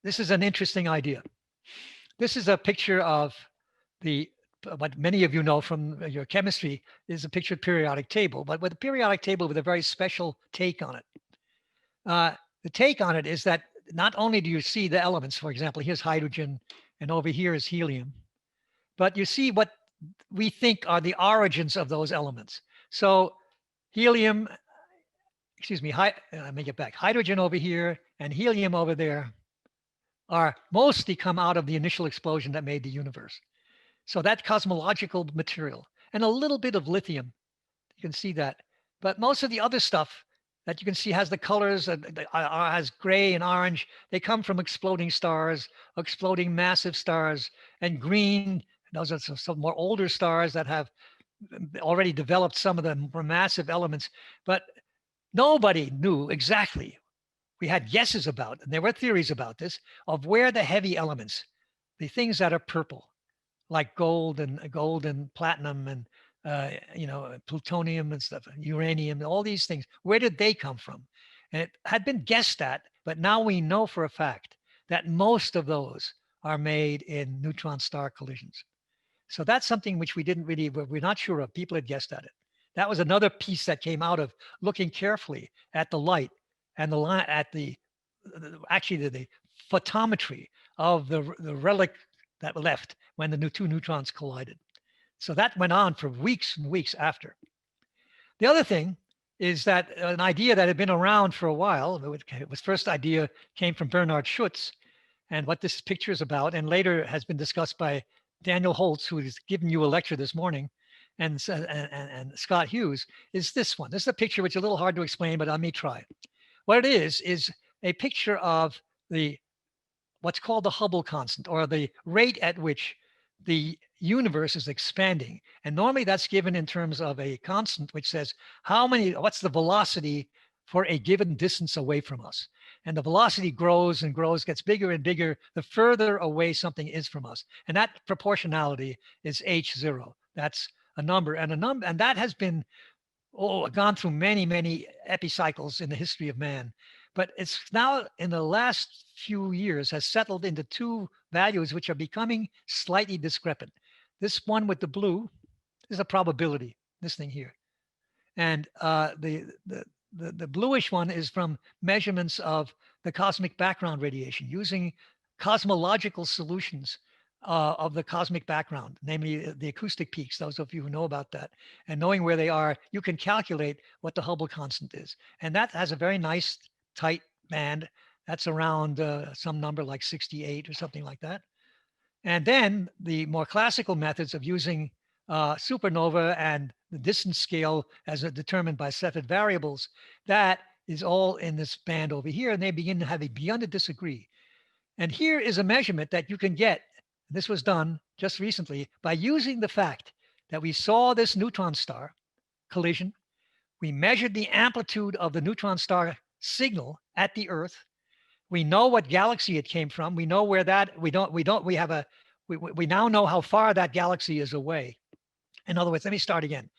This is an interesting idea. This is a picture of what many of you know from your chemistry is a picture of periodic table, but with a periodic table with a very special take on it. The take on it is that not only do you see the elements, for example, here's hydrogen and over here is helium, but you see what we think are the origins of those elements. So helium, excuse me, let me get back. Hydrogen over here and helium over there are mostly come out of the initial explosion that made the universe. So that cosmological material and a little bit of lithium, you can see that. But most of the other stuff that you can see has the colors, has gray and orange. They come from exploding stars, exploding massive stars, and green. Those are some more older stars that have already developed some of the more massive elements. But nobody knew exactly. We had guesses about, and there were theories about this, of where the heavy elements, the things that are purple, like gold and platinum and plutonium and stuff, uranium, all these things, where did they come from? And it had been guessed at, but now we know for a fact that most of those are made in neutron star collisions. So that's something which we're not sure of. People had guessed at it. That was another piece that came out of looking carefully at the light and the line at the photometry of the relic that left when the two neutrons collided. So that went on for weeks and weeks after. The other thing is that an idea that had been around for a while, it was first idea came from Bernard Schutz, and what this picture is about, and later has been discussed by Daniel Holtz, who has given you a lecture this morning, and Scott Hughes, is this one. This is a picture which is a little hard to explain, but I may try. What it is a picture of what's called the Hubble constant, or the rate at which the universe is expanding. And normally that's given in terms of a constant, which says what's the velocity for a given distance away from us. And the velocity grows and grows, gets bigger and bigger, the further away something is from us. And that proportionality is H0. That's a number, and that has been gone through many, many epicycles in the history of man. But it's now in the last few years has settled into two values which are becoming slightly discrepant. This one with the blue is a probability, this thing here. And the bluish one is from measurements of the cosmic background radiation using cosmological solutions of the cosmic background, namely the acoustic peaks, those of you who know about that. And knowing where they are, you can calculate what the Hubble constant is. And that has a very nice tight band. That's around some number like 68 or something like that. And then the more classical methods of using supernova and the distance scale as determined by Cepheid variables, that is all in this band over here, and they begin to disagree. And here is a measurement that you can get. This was done just recently by using the fact that we saw this neutron star collision. We measured the amplitude of the neutron star signal at the Earth. We know what galaxy it came from. We know where that, we now know how far that galaxy is away. In other words, let me start again.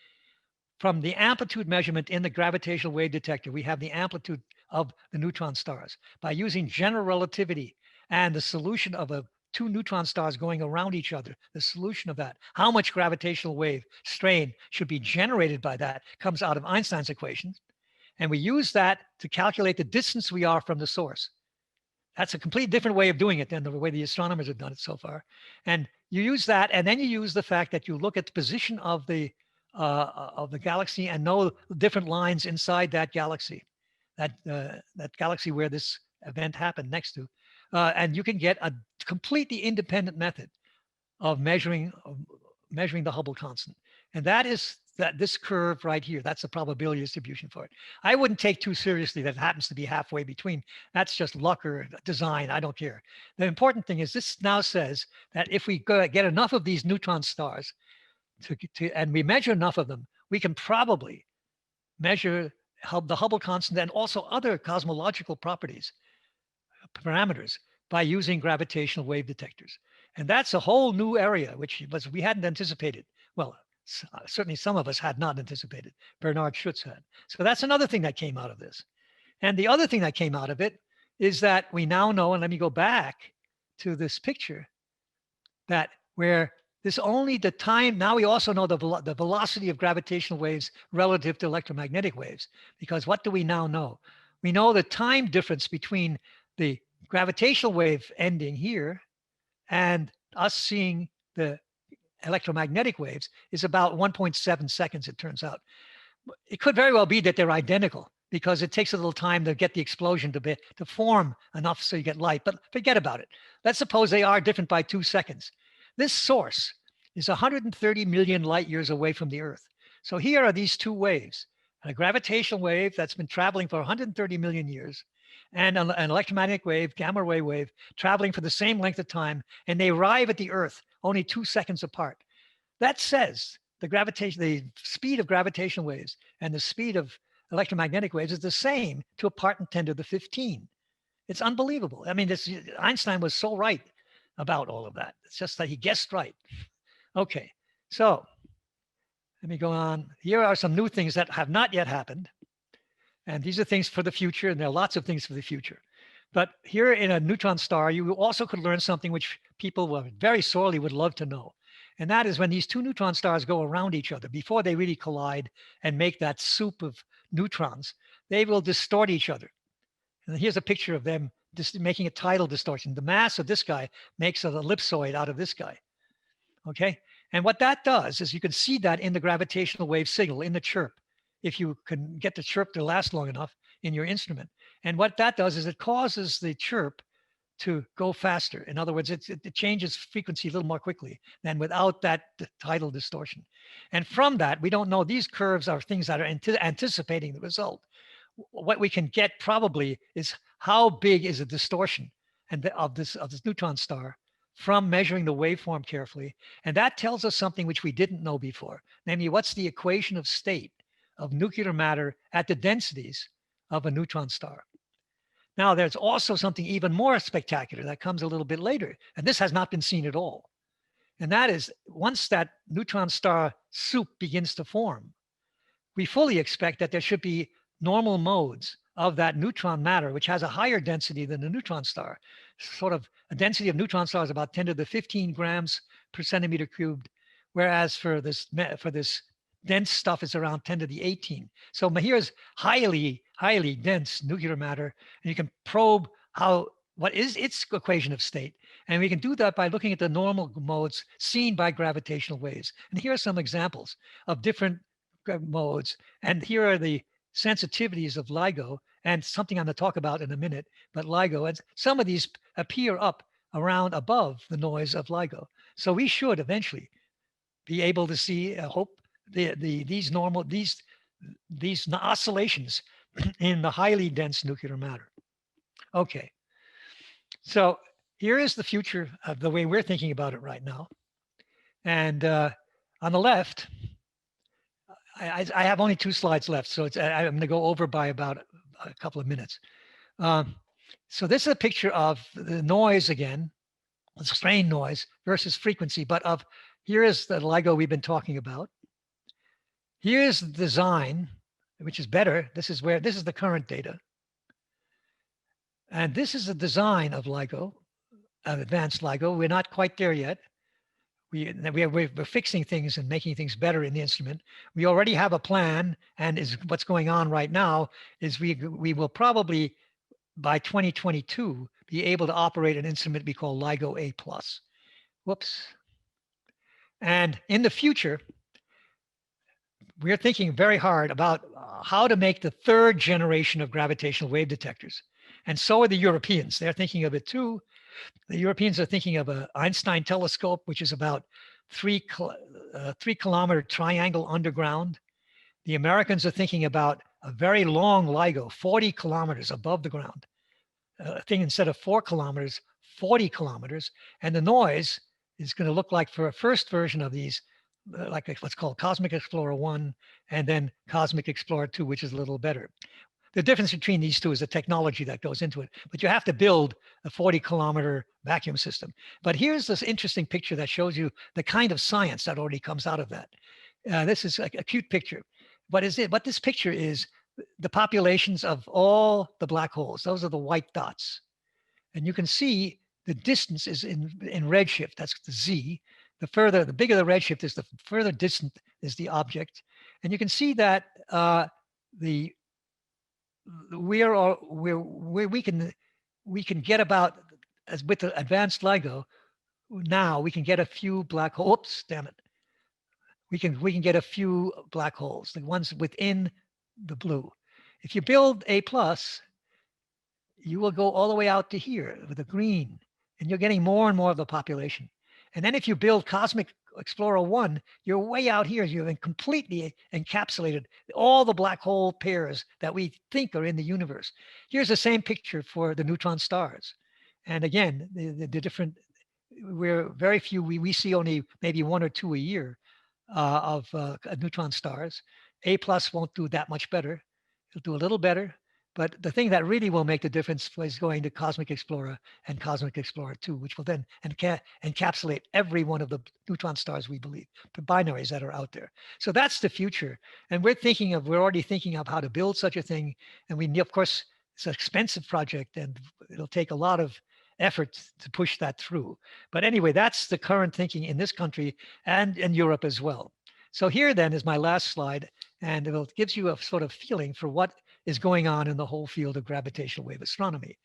From the amplitude measurement in the gravitational wave detector, we have the amplitude of the neutron stars. By using general relativity and the solution of two neutron stars going around each other, the solution of that, how much gravitational wave strain should be generated by that, comes out of Einstein's equations. And we use that to calculate the distance we are from the source. That's a completely different way of doing it than the way the astronomers have done it so far. And you use that, and then you use the fact that you look at the position of the galaxy and know different lines inside that galaxy. that galaxy where this event happened next to, and you can get a completely independent method of measuring the Hubble constant, and that is that this curve right here. That's the probability distribution for it. I wouldn't take too seriously that it happens to be halfway between. That's just luck or design. I don't care. The important thing is this now says that if we get enough of these neutron stars and we measure enough of them, we can probably measure the Hubble constant and also other cosmological properties, parameters, by using gravitational wave detectors. And that's a whole new area, which we hadn't anticipated. Well, certainly some of us had not anticipated. Bernard Schutz had. So that's another thing that came out of this. And the other thing that came out of it is that we now know, and let me go back to this picture, that where this only the time, now we also know the velocity of gravitational waves relative to electromagnetic waves, because what do we now know? We know the time difference between the gravitational wave ending here and us seeing the electromagnetic waves is about 1.7 seconds, it turns out. It could very well be that they're identical because it takes a little time to get the explosion to form enough so you get light, but forget about it. Let's suppose they are different by 2 seconds. This source is 130 million light years away from the Earth. So here are these two waves, a gravitational wave that's been traveling for 130 million years, and an electromagnetic wave, gamma ray wave, traveling for the same length of time, and they arrive at the Earth only 2 seconds apart. That says the speed of gravitational waves and the speed of electromagnetic waves is the same to a part in 10 to the 15. It's unbelievable. I mean, Einstein was so right about all of that. It's just that he guessed right. Okay, so let me go on. Here are some new things that have not yet happened. And these are things for the future, and there are lots of things for the future. But here in a neutron star, you also could learn something which people very sorely would love to know. And that is when these two neutron stars go around each other, before they really collide and make that soup of neutrons, they will distort each other. And here's a picture of them just making a tidal distortion. The mass of this guy makes an ellipsoid out of this guy. Okay. And what that does is you can see that in the gravitational wave signal, in the chirp, if you can get the chirp to last long enough in your instrument. And what that does is it causes the chirp to go faster. In other words, it changes frequency a little more quickly than without that tidal distortion. And from that, we don't know, these curves are things that are anticipating the result. What we can get probably is how big is a distortion of this neutron star from measuring the waveform carefully. And that tells us something which we didn't know before, namely what's the equation of state of nuclear matter at the densities of a neutron star. Now, there's also something even more spectacular that comes a little bit later, and this has not been seen at all. And that is, once that neutron star soup begins to form, we fully expect that there should be normal modes of that neutron matter, which has a higher density than the neutron star. Sort of a density of neutron stars about 10 to the 15 grams per centimeter cubed, whereas for this dense stuff is around 10 to the 18. So here's highly, highly dense nuclear matter, and you can probe what is its equation of state. And we can do that by looking at the normal modes seen by gravitational waves. And here are some examples of different modes. And here are the sensitivities of LIGO, and something I'm going to talk about in a minute, but LIGO, and some of these appear up around above the noise of LIGO. So we should eventually be able to see, these oscillations in the highly dense nuclear matter. Okay, so here is the future of the way we're thinking about it right now. And on the left, I have only 2 slides left, so I'm going to go over by about a couple of minutes. So this is a picture of the noise again, the strain noise versus frequency, but here is the LIGO we've been talking about. Here's the design, which is better. This is the current data. And this is the design of LIGO, advanced LIGO. We're not quite there yet. We're fixing things and making things better in the instrument. We already have a plan, and what's going on right now is we will probably by 2022 be able to operate an instrument we call LIGO A+. Whoops. And in the future, we're thinking very hard about how to make the third generation of gravitational wave detectors. And so are the Europeans. They're thinking of it too. The Europeans are thinking of an Einstein telescope, which is about 3 kilometer triangle underground. The Americans are thinking about a very long LIGO, 40 kilometers above the ground. A thing instead of 4 kilometers, 40 kilometers. And the noise is going to look like, for a first version of these, like what's called Cosmic Explorer 1 and then Cosmic Explorer 2, which is a little better. The difference between these two is the technology that goes into it, but you have to build a 40-kilometer vacuum system. But here's this interesting picture that shows you the kind of science that already comes out of that. This is a cute picture. What this picture is the populations of all the black holes. Those are the white dots. And you can see the distance is in redshift. That's the Z. The bigger the redshift is, the further distant is the object. And you can see that we can get about, as with the advanced LIGO, now we can get a few black holes. Oops, damn it. We can get a few black holes, the ones within the blue. If you build A+, you will go all the way out to here with the green, and you're getting more and more of the population. And then if you build Cosmic Explorer 1, you're way out here. You've completely encapsulated all the black hole pairs that we think are in the universe. Here's the same picture for the neutron stars. And again, the different, we're very few, we see only maybe 1 or 2 a year of neutron stars. A+ won't do that much better. It'll do a little better. But the thing that really will make the difference is going to Cosmic Explorer and Cosmic Explorer 2, which will then encapsulate every one of the neutron stars, we believe, the binaries that are out there. So that's the future. And we're already thinking of how to build such a thing. And we, of course, it's an expensive project and it'll take a lot of effort to push that through. But anyway, that's the current thinking in this country and in Europe as well. So here then is my last slide, and it gives you a sort of feeling for what is going on in the whole field of gravitational wave astronomy.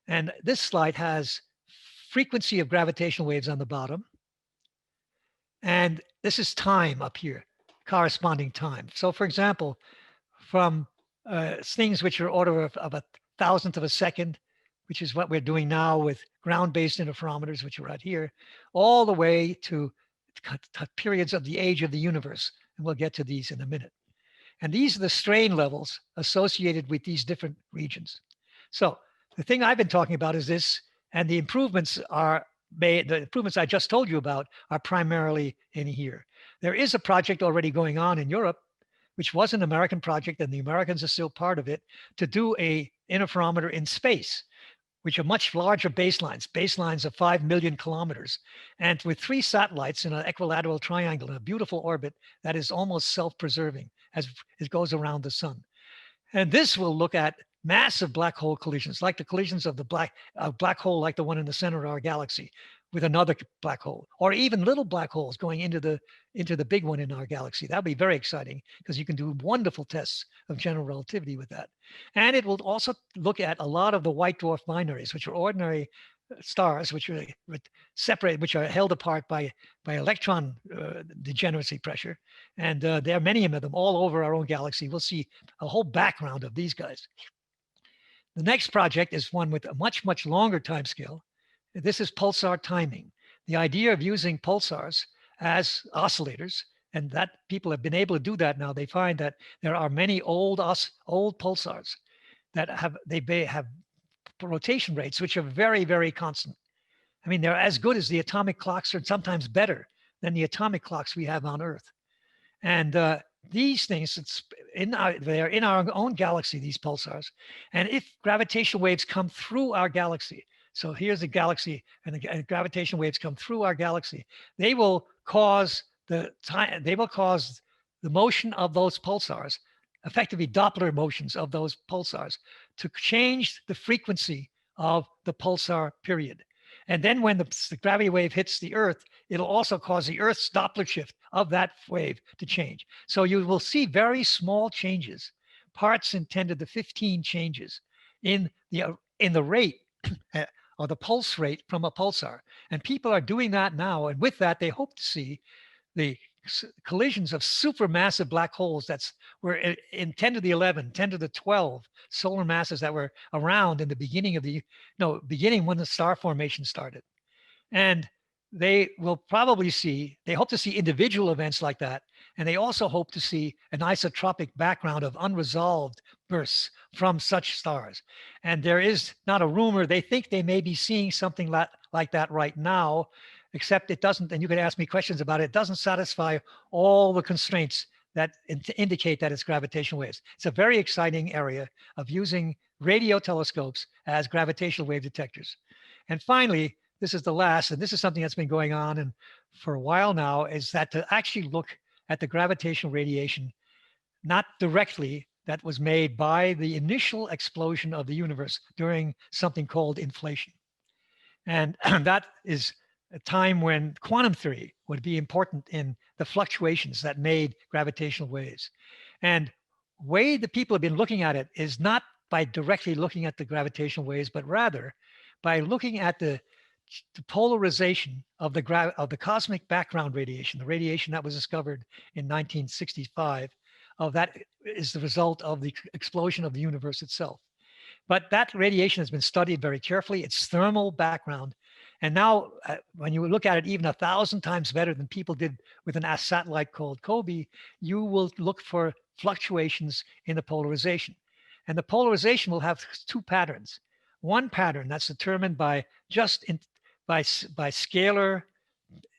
And this slide has frequency of gravitational waves on the bottom. And this is time up here, corresponding time. So for example, from things which are order of a thousandth of a second, which is what we're doing now with ground-based interferometers, which are out here, all the way to periods of the age of the universe. And we'll get to these in a minute. And these are the strain levels associated with these different regions. So the thing I've been talking about is this, and the improvements are made, the improvements I just told you about are primarily in here. There is a project already going on in Europe, which was an American project, and the Americans are still part of it, to do a interferometer in space, which are much larger baselines of 5 million kilometers, and with 3 satellites in an equilateral triangle in a beautiful orbit that is almost self-preserving as it goes around the sun. And this will look at massive black hole collisions, like the collisions of the black hole, like the one in the center of our galaxy, with another black hole, or even little black holes going into the big one in our galaxy. That'd be very exciting because you can do wonderful tests of general relativity with that. And it will also look at a lot of the white dwarf binaries, which are ordinary stars, which are separated, which are held apart by electron degeneracy pressure. And there are many of them all over our own galaxy. We'll see a whole background of these guys. The next project is one with a much, much longer time scale. This is pulsar timing. The idea of using pulsars as oscillators, and that people have been able to do that now. They find that there are many old pulsars that have rotation rates which are very, very constant. I mean, they're as good as the atomic clocks, or sometimes better than the atomic clocks we have on Earth. And these things, they're in our own galaxy, these pulsars. And if gravitational waves come through our galaxy, so here's a galaxy, and the gravitational waves come through our galaxy, they will cause the motion of those pulsars, effectively Doppler motions of those pulsars, to change the frequency of the pulsar period. And then when the gravity wave hits the Earth, it'll also cause the Earth's Doppler shift of that wave to change. So you will see very small changes, parts in 10 to the 15 changes in the rate or the pulse rate from a pulsar. And people are doing that now. And with that, they hope to see the collisions of supermassive black holes were in 10 to the 11, 10 to the 12 solar masses that were around in the beginning of beginning when the star formation started. And they will probably they hope to see individual events like that. And they also hope to see an isotropic background of unresolved bursts from such stars. And there is not a rumor, they think they may be seeing something like that right now, except it doesn't, and you can ask me questions about it, it doesn't satisfy all the constraints that indicate that it's gravitational waves. It's a very exciting area of using radio telescopes as gravitational wave detectors. And finally, this is the last, and this is something that's been going on and for a while now, is that to actually look at the gravitational radiation, not directly, that was made by the initial explosion of the universe during something called inflation. And that is a time when quantum theory would be important in the fluctuations that made gravitational waves. And way the people have been looking at it is not by directly looking at the gravitational waves, but rather by looking at the polarization of the cosmic background radiation, the radiation that was discovered in 1965, that is the result of the explosion of the universe itself. But that radiation has been studied very carefully, its thermal background. And now when you look at it even 1,000 times better than people did with a satellite called COBE, you will look for fluctuations in the polarization. And the polarization will have two patterns. One pattern that's determined by by scalar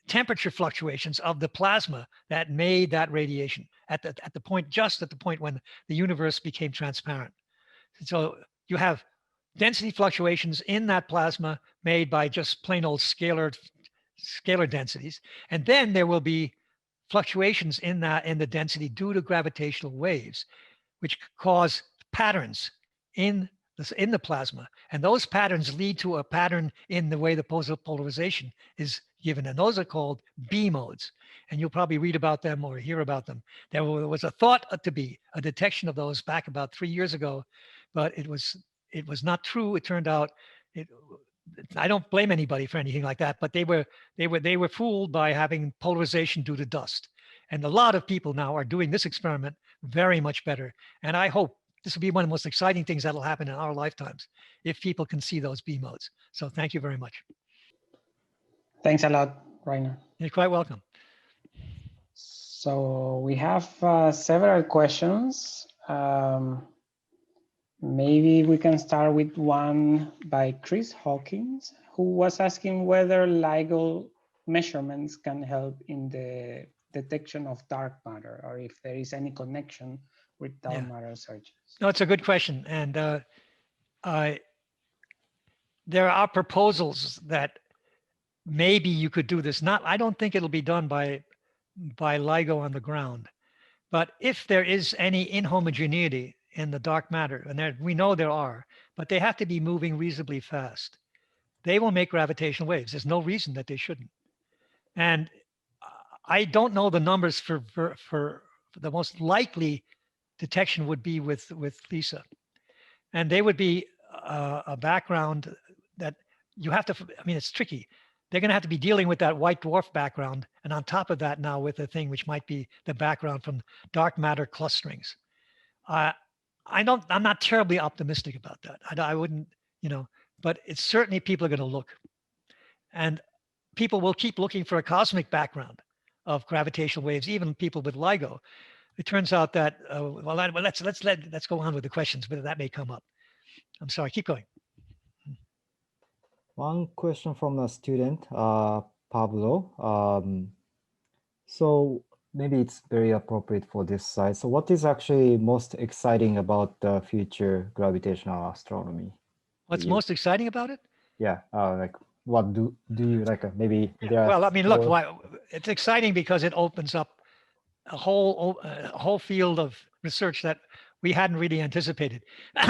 temperature fluctuations of the plasma that made that radiation at the point when the universe became transparent. So you have density fluctuations in that plasma made by just plain old scalar densities, and then there will be fluctuations in the density due to gravitational waves, which cause patterns in the plasma, and those patterns lead to a pattern in the way the polarization is given, and those are called B modes. And you'll probably read about them or hear about them. There was a thought to be a detection of those back about 3 years ago, but it was not true. It turned out I don't blame anybody for anything like that, but they were fooled by having polarization due to dust. And a lot of people now are doing this experiment very much better. And I hope this will be one of the most exciting things that'll happen in our lifetimes if people can see those B modes. So thank you very much. Thanks a lot, Rainer. You're quite welcome. So we have several questions. Maybe we can start with one by Chris Hawkins, who was asking whether LIGO measurements can help in the detection of dark matter, or if there is any connection with dark matter searches. No, it's a good question. And there are proposals that maybe you could do this. I don't think it'll be done by LIGO on the ground. But if there is any inhomogeneity in the dark matter, and we know there are, but they have to be moving reasonably fast, they will make gravitational waves. There's no reason that they shouldn't. And I don't know the numbers for the most likely detection would be with LISA. And they would be a background that you have to, I mean, it's tricky. They're going to have to be dealing with that white dwarf background. And on top of that now with a thing which might be the background from dark matter clusterings. I'm not terribly optimistic about that. I wouldn't, but it's certainly people are going to look. And people will keep looking for a cosmic background of gravitational waves, even people with LIGO. It turns out that, let's go on with the questions, but that may come up. I'm sorry, keep going. One question from a student, Pablo. So maybe it's very appropriate for this side. So what is actually most exciting about the future gravitational astronomy? What's most exciting about it? Yeah, like what do you like? Maybe there are. Well, I mean, look, it's exciting because it opens up a whole field of research that we hadn't really anticipated.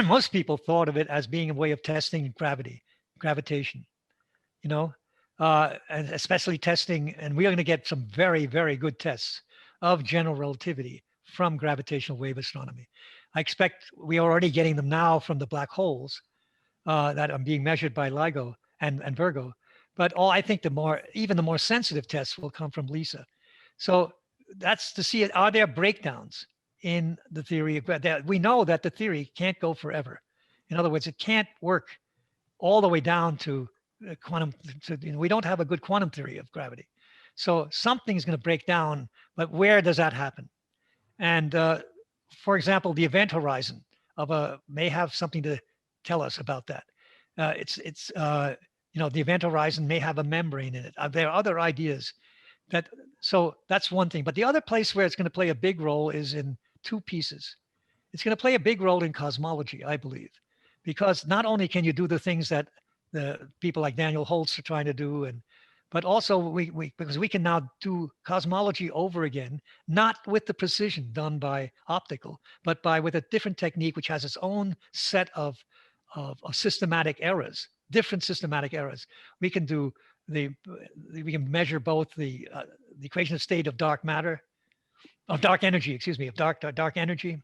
Most people thought of it as being a way of testing gravitation, and especially testing, and we're going to get some very, very good tests of general relativity from gravitational wave astronomy. I expect we are already getting them now from the black holes that are being measured by LIGO and Virgo. But I think even the more sensitive tests will come from LISA. So that's to see, are there breakdowns in the theory of gravity? We know that the theory can't go forever. In other words, it can't work all the way down to quantum. We don't have a good quantum theory of gravity. So something's going to break down, but where does that happen? And for example, the event horizon may have something to tell us about that. The event horizon may have a membrane in it. There are other ideas so that's one thing. But the other place where it's going to play a big role is in two pieces. It's going to play a big role in cosmology, I believe, because not only can you do the things that the people like Daniel Holtz are trying to do, but also because we can now do cosmology over again, not with the precision done by optical, but with a different technique which has its own set of systematic errors, different systematic errors. We can measure both the equation of state of dark matter, of dark energy, of dark energy.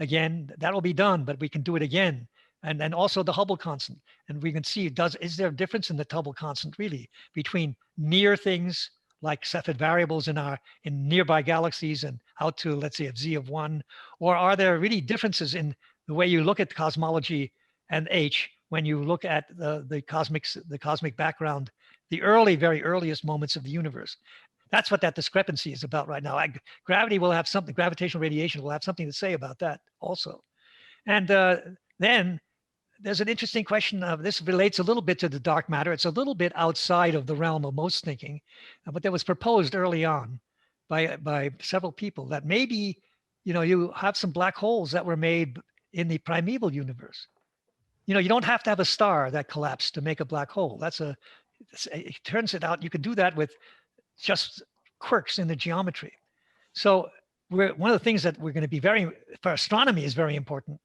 Again, that'll be done, but we can do it again. And also the Hubble constant. And we can see, is there a difference in the Hubble constant really between near things like Cepheid variables in nearby galaxies and out to, let's say, a Z of 1? Or are there really differences in the way you look at cosmology and H when you look at the cosmic background, the very earliest moments of the universe? That's what that discrepancy is about right now. Gravitational radiation will have something to say about that also. And then there's an interesting question of, this relates a little bit to the dark matter. It's a little bit outside of the realm of most thinking, but that was proposed early on by several people that maybe, you have some black holes that were made in the primeval universe. You don't have to have a star that collapsed to make a black hole. It turns it out you can do that with just quirks in the geometry. So one of the things that we're going to be for astronomy is very important,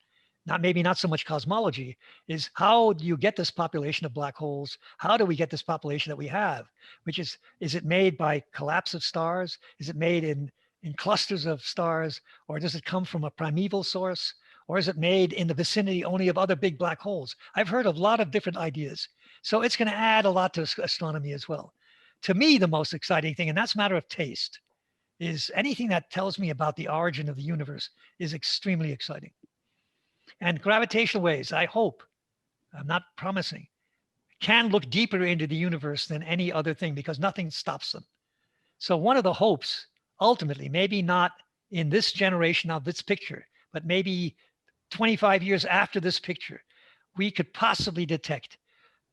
maybe not so much cosmology, is how do you get this population of black holes? How do we get this population that we have? Which is it made by collapse of stars? Is it made in clusters of stars? Or does it come from a primeval source? Or is it made in the vicinity only of other big black holes? I've heard of a lot of different ideas. So it's going to add a lot to astronomy as well. To me, the most exciting thing, and that's a matter of taste, is anything that tells me about the origin of the universe is extremely exciting. And gravitational waves, I hope, I'm not promising, can look deeper into the universe than any other thing because nothing stops them. So one of the hopes, ultimately, maybe not in this generation of this picture, but maybe 25 years after this picture, we could possibly detect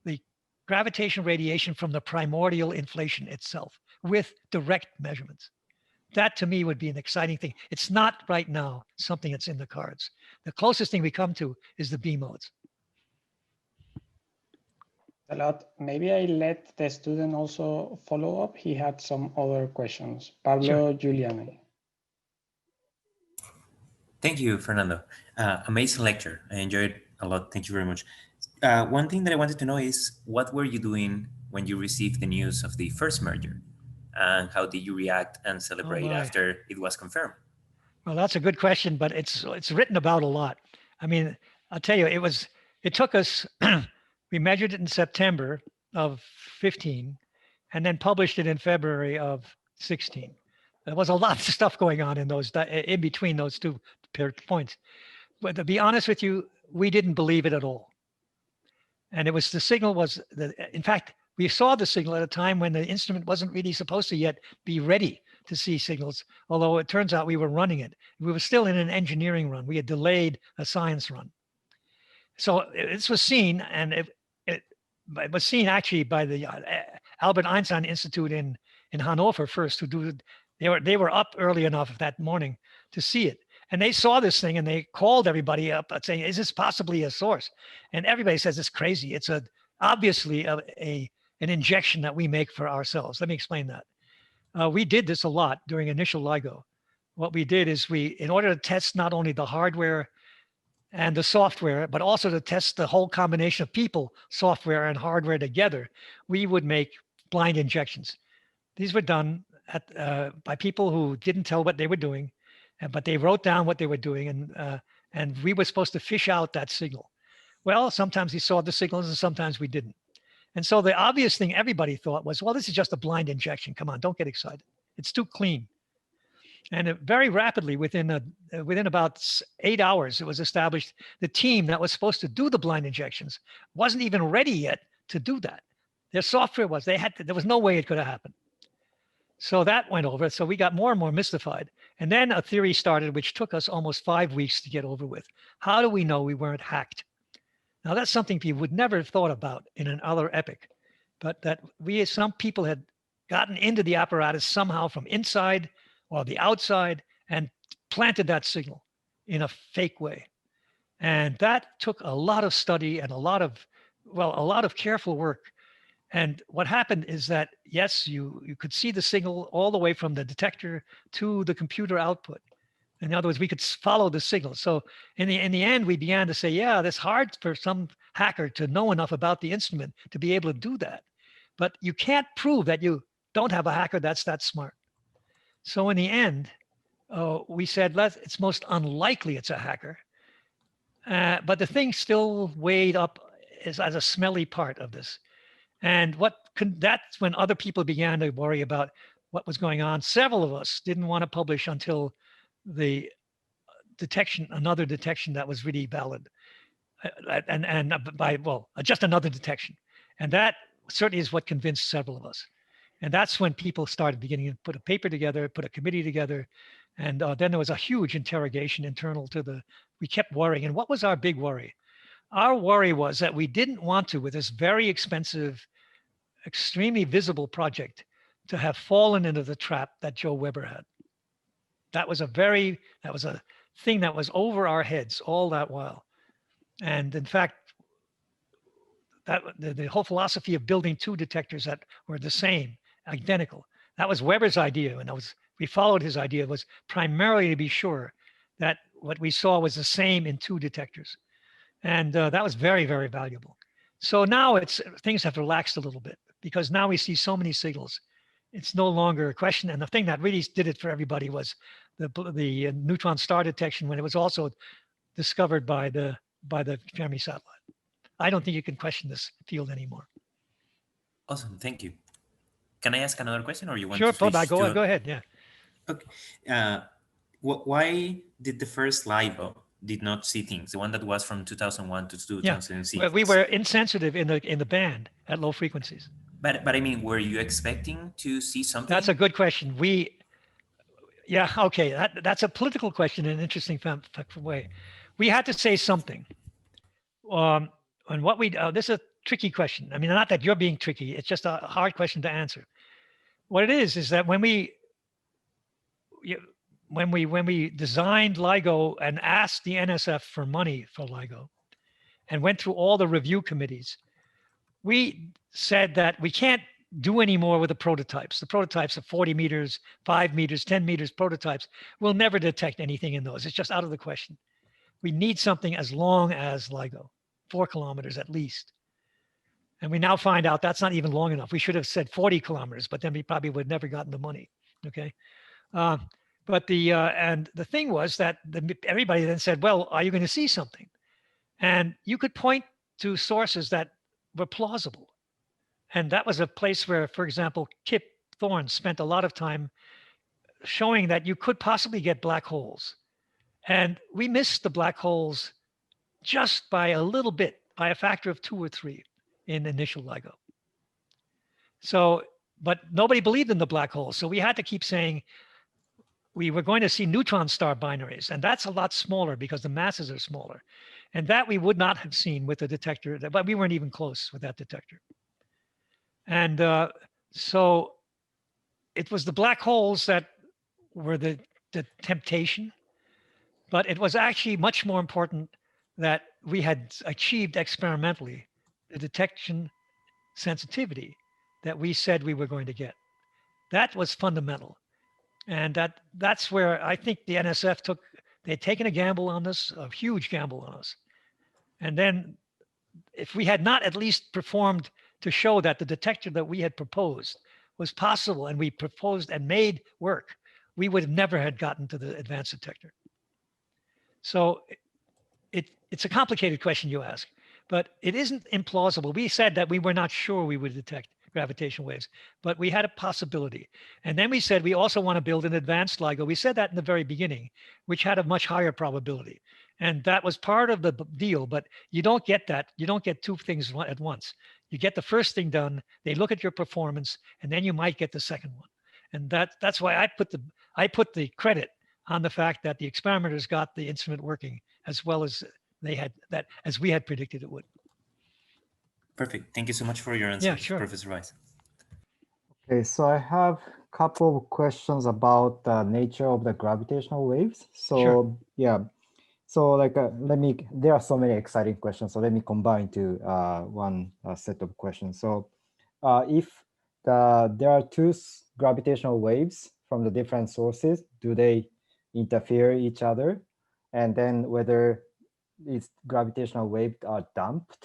the gravitational radiation from the primordial inflation itself with direct measurements. That to me would be an exciting thing. It's not right now something that's in the cards. The closest thing we come to is the B modes. A lot. Maybe I let the student also follow up. He had some other questions. Pablo Giuliani. Thank you, Fernando. Amazing lecture. I enjoyed it a lot. Thank you very much. One thing that I wanted to know is, what were you doing when you received the news of the first merger? And how did you react and celebrate after it was confirmed? Well, that's a good question, but it's written about a lot. I mean, I'll tell you, it took us, we measured it in September of 15 and then published it in February of 16. There was a lot of stuff going on in between those two points. But to be honest with you, we didn't believe it at all. And the signal was, in fact, we saw the signal at a time when the instrument wasn't really supposed to yet be ready to see signals, although it turns out we were running it. We were still in an engineering run. We had delayed a science run. So this was seen, and it was seen actually by the Albert Einstein Institute in Hanover first, they were up early enough that morning to see it. And they saw this thing and they called everybody up saying, is this possibly a source? And everybody says it's crazy. It's obviously an injection that we make for ourselves. Let me explain that. We did this a lot during initial LIGO. What we did is in order to test not only the hardware and the software, but also to test the whole combination of people, software and hardware together, we would make blind injections. These were done by people who didn't tell what they were doing, but they wrote down what they were doing, and we were supposed to fish out that signal. Well, sometimes we saw the signals and sometimes we didn't. And so the obvious thing everybody thought was, well, this is just a blind injection. Come on, don't get excited. It's too clean. And very rapidly, within about 8 hours, it was established the team that was supposed to do the blind injections wasn't even ready yet to do that. Their software was, there was no way it could have happened. So that went over. So we got more and more mystified. And then a theory started, which took us almost 5 weeks to get over with. How do we know we weren't hacked? Now that's something people would never have thought about in another epoch, but that some people had gotten into the apparatus somehow from inside or the outside and planted that signal in a fake way. And that took a lot of study and a lot of careful work. And what happened is that, yes, you could see the signal all the way from the detector to the computer output. In other words, we could follow the signal. So in the end, we began to say, yeah, it's hard for some hacker to know enough about the instrument to be able to do that. But you can't prove that you don't have a hacker that's that smart. So in the end, we said, it's most unlikely it's a hacker. But the thing still weighed up as a smelly part of this. And that's when other people began to worry about what was going on. Several of us didn't want to publish until the another detection that was really valid. Just another detection. And that certainly is what convinced several of us. And that's when people started beginning to put a paper together, put a committee together. And then there was a huge interrogation internal to we kept worrying. And what was our big worry? Our worry was that we didn't want to, with this very expensive, extremely visible project, to have fallen into the trap that Joe Weber had. That was a thing that was over our heads all that while. And in fact, that the whole philosophy of building two detectors that were the same, identical, that was Weber's idea. And we followed his idea, was primarily to be sure that what we saw was the same in two detectors. And that was very, very valuable. So now things have relaxed a little bit, because now we see so many signals. It's no longer a question. And the thing that really did it for everybody was the neutron star detection, when it was also discovered by the Fermi satellite. I don't think you can question this field anymore. Awesome, thank you. Can I ask another question, or you want to switch? Sure, go ahead, yeah. Okay. Why did the first LIGO did not see things, the one that was from 2001 to 2006? Yeah. We were insensitive in the band at low frequencies. But I mean, were you expecting to see something? That's a good question. Okay, that's a political question in an interesting way. We had to say something. And what this is a tricky question. I mean, not that you're being tricky, it's just a hard question to answer. What it is that when we designed LIGO and asked the NSF for money for LIGO and went through all the review committees, we said that we can't do any more with the prototypes. The prototypes are 40 meters, 5 meters, 10 meters prototypes. We'll never detect anything in those. It's just out of the question. We need something as long as LIGO, 4 kilometers at least. And we now find out that's not even long enough. We should have said 40 kilometers, but then we probably would have never gotten the money, okay? But the thing was that everybody then said, well, are you going to see something? And you could point to sources that were plausible. And that was a place where, for example, Kip Thorne spent a lot of time showing that you could possibly get black holes. And we missed the black holes just by a little bit, by a factor of 2 or 3 in initial LIGO. So, but nobody believed in the black holes. So we had to keep saying we were going to see neutron star binaries, and that's a lot smaller because the masses are smaller. And that we would not have seen with the detector, but we weren't even close with that detector. And so it was the black holes that were the temptation, but it was actually much more important that we had achieved experimentally the detection sensitivity that we said we were going to get. That was fundamental. And that's where I think the NSF they'd taken a gamble on this, a huge gamble on us. And then if we had not at least performed to show that the detector that we had proposed was possible, and we proposed and made work, we would have never had gotten to the advanced detector. So it's a complicated question you ask, but it isn't implausible. We said that we were not sure we would detect gravitational waves, but we had a possibility. And then we said we also want to build an advanced LIGO. We said that in the very beginning, which had a much higher probability. And that was part of the deal, but you don't get that. You don't get two things at once. You get the first thing done, they look at your performance, and then you might get the second one. And that's why I put the credit on the fact that the experimenters got the instrument working as well as as we had predicted it would. Perfect. Thank you so much for your answers, Yeah, sure. Professor Weiss. Okay, so I have a couple of questions about the nature of the gravitational waves. So Sure. yeah, so like there are so many exciting questions. So let me combine to one set of questions. So if there are two gravitational waves from the different sources, do they interfere each other? And then whether these gravitational waves are damped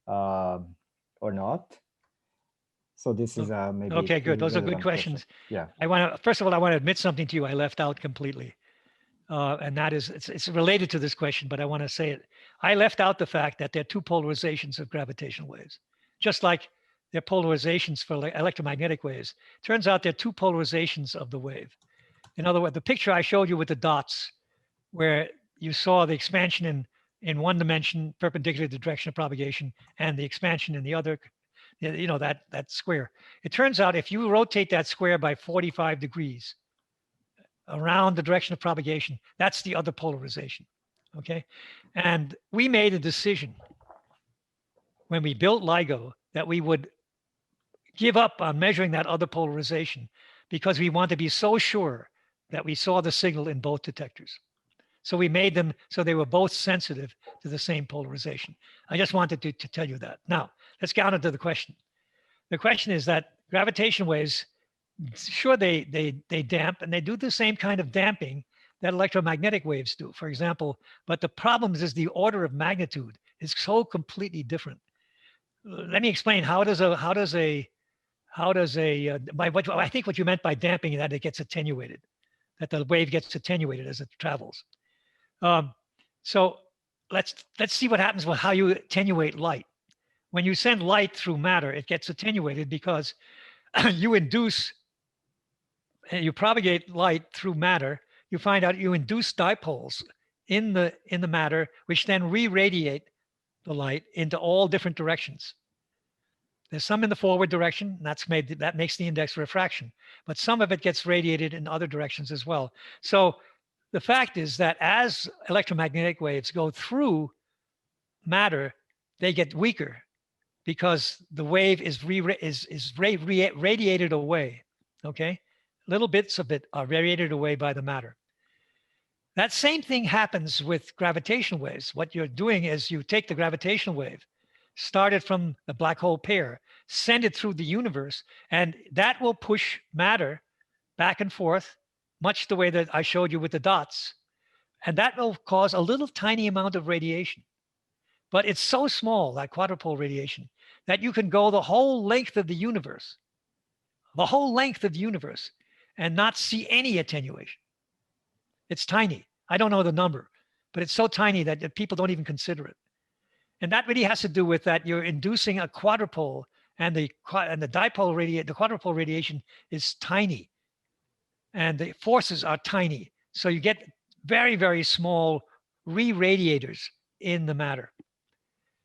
or not. So this is maybe. Okay, good. Those are good relevant questions. Yeah. First of all, I want to admit something to you I left out completely. And that is, it's related to this question, but I want to say it. I left out the fact that there are two polarizations of gravitational waves, just like there are polarizations for electromagnetic waves. Turns out there are two polarizations of the wave. In other words, the picture I showed you with the dots, where you saw the expansion in one dimension perpendicular to the direction of propagation and the expansion in the other, you know, that square. It turns out if you rotate that square by 45 degrees around the direction of propagation, that's the other polarization, okay? And we made a decision when we built LIGO that we would give up on measuring that other polarization because we want to be so sure that we saw the signal in both detectors. So we made them so they were both sensitive to the same polarization. I just wanted to tell you that. Now, let's get on to the question. The question is that gravitational waves, sure, they damp, and they do the same kind of damping that electromagnetic waves do, for example. But the problem is the order of magnitude is so completely different. Let me explain. I think what you meant by damping is that it gets attenuated, that the wave gets attenuated as it travels. So let's see what happens with how you attenuate light. When you send light through matter, it gets attenuated because you propagate light through matter. You find out you induce dipoles in the matter, which then re-radiate the light into all different directions. There's some in the forward direction, and that makes the index refraction, but some of it gets radiated in other directions as well. So the fact is that as electromagnetic waves go through matter, they get weaker because the wave is radiated away, okay? Little bits of it are radiated away by the matter. That same thing happens with gravitational waves. What you're doing is you take the gravitational wave, start it from the black hole pair, send it through the universe, and that will push matter back and forth, much the way that I showed you with the dots. And that will cause a little tiny amount of radiation. But it's so small, that quadrupole radiation, that you can go the whole length of the universe, and not see any attenuation. It's tiny. I don't know the number, but it's so tiny that people don't even consider it. And that really has to do with that you're inducing a quadrupole, and the quadrupole radiation is tiny, and the forces are tiny. So you get very, very small re-radiators in the matter.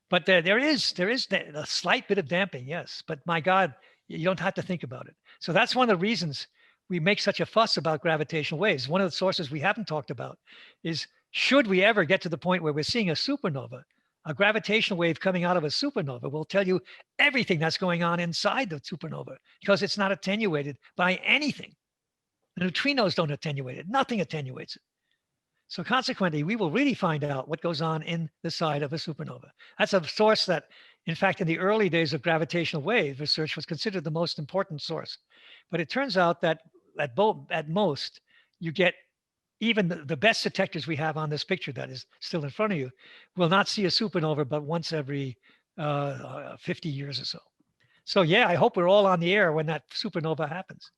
But there is a slight bit of damping, yes. But my God, you don't have to think about it. So that's one of the reasons we make such a fuss about gravitational waves. One of the sources we haven't talked about is, should we ever get to the point where we're seeing a supernova, a gravitational wave coming out of a supernova will tell you everything that's going on inside the supernova because it's not attenuated by anything. The neutrinos don't attenuate it. Nothing attenuates it. So consequently, we will really find out what goes on in the side of a supernova. That's a source that, in fact, in the early days of gravitational wave research was considered the most important source. But it turns out that at most, you get even the best detectors we have on this picture that is still in front of you will not see a supernova but once every 50 years or so. So yeah, I hope we're all on the air when that supernova happens.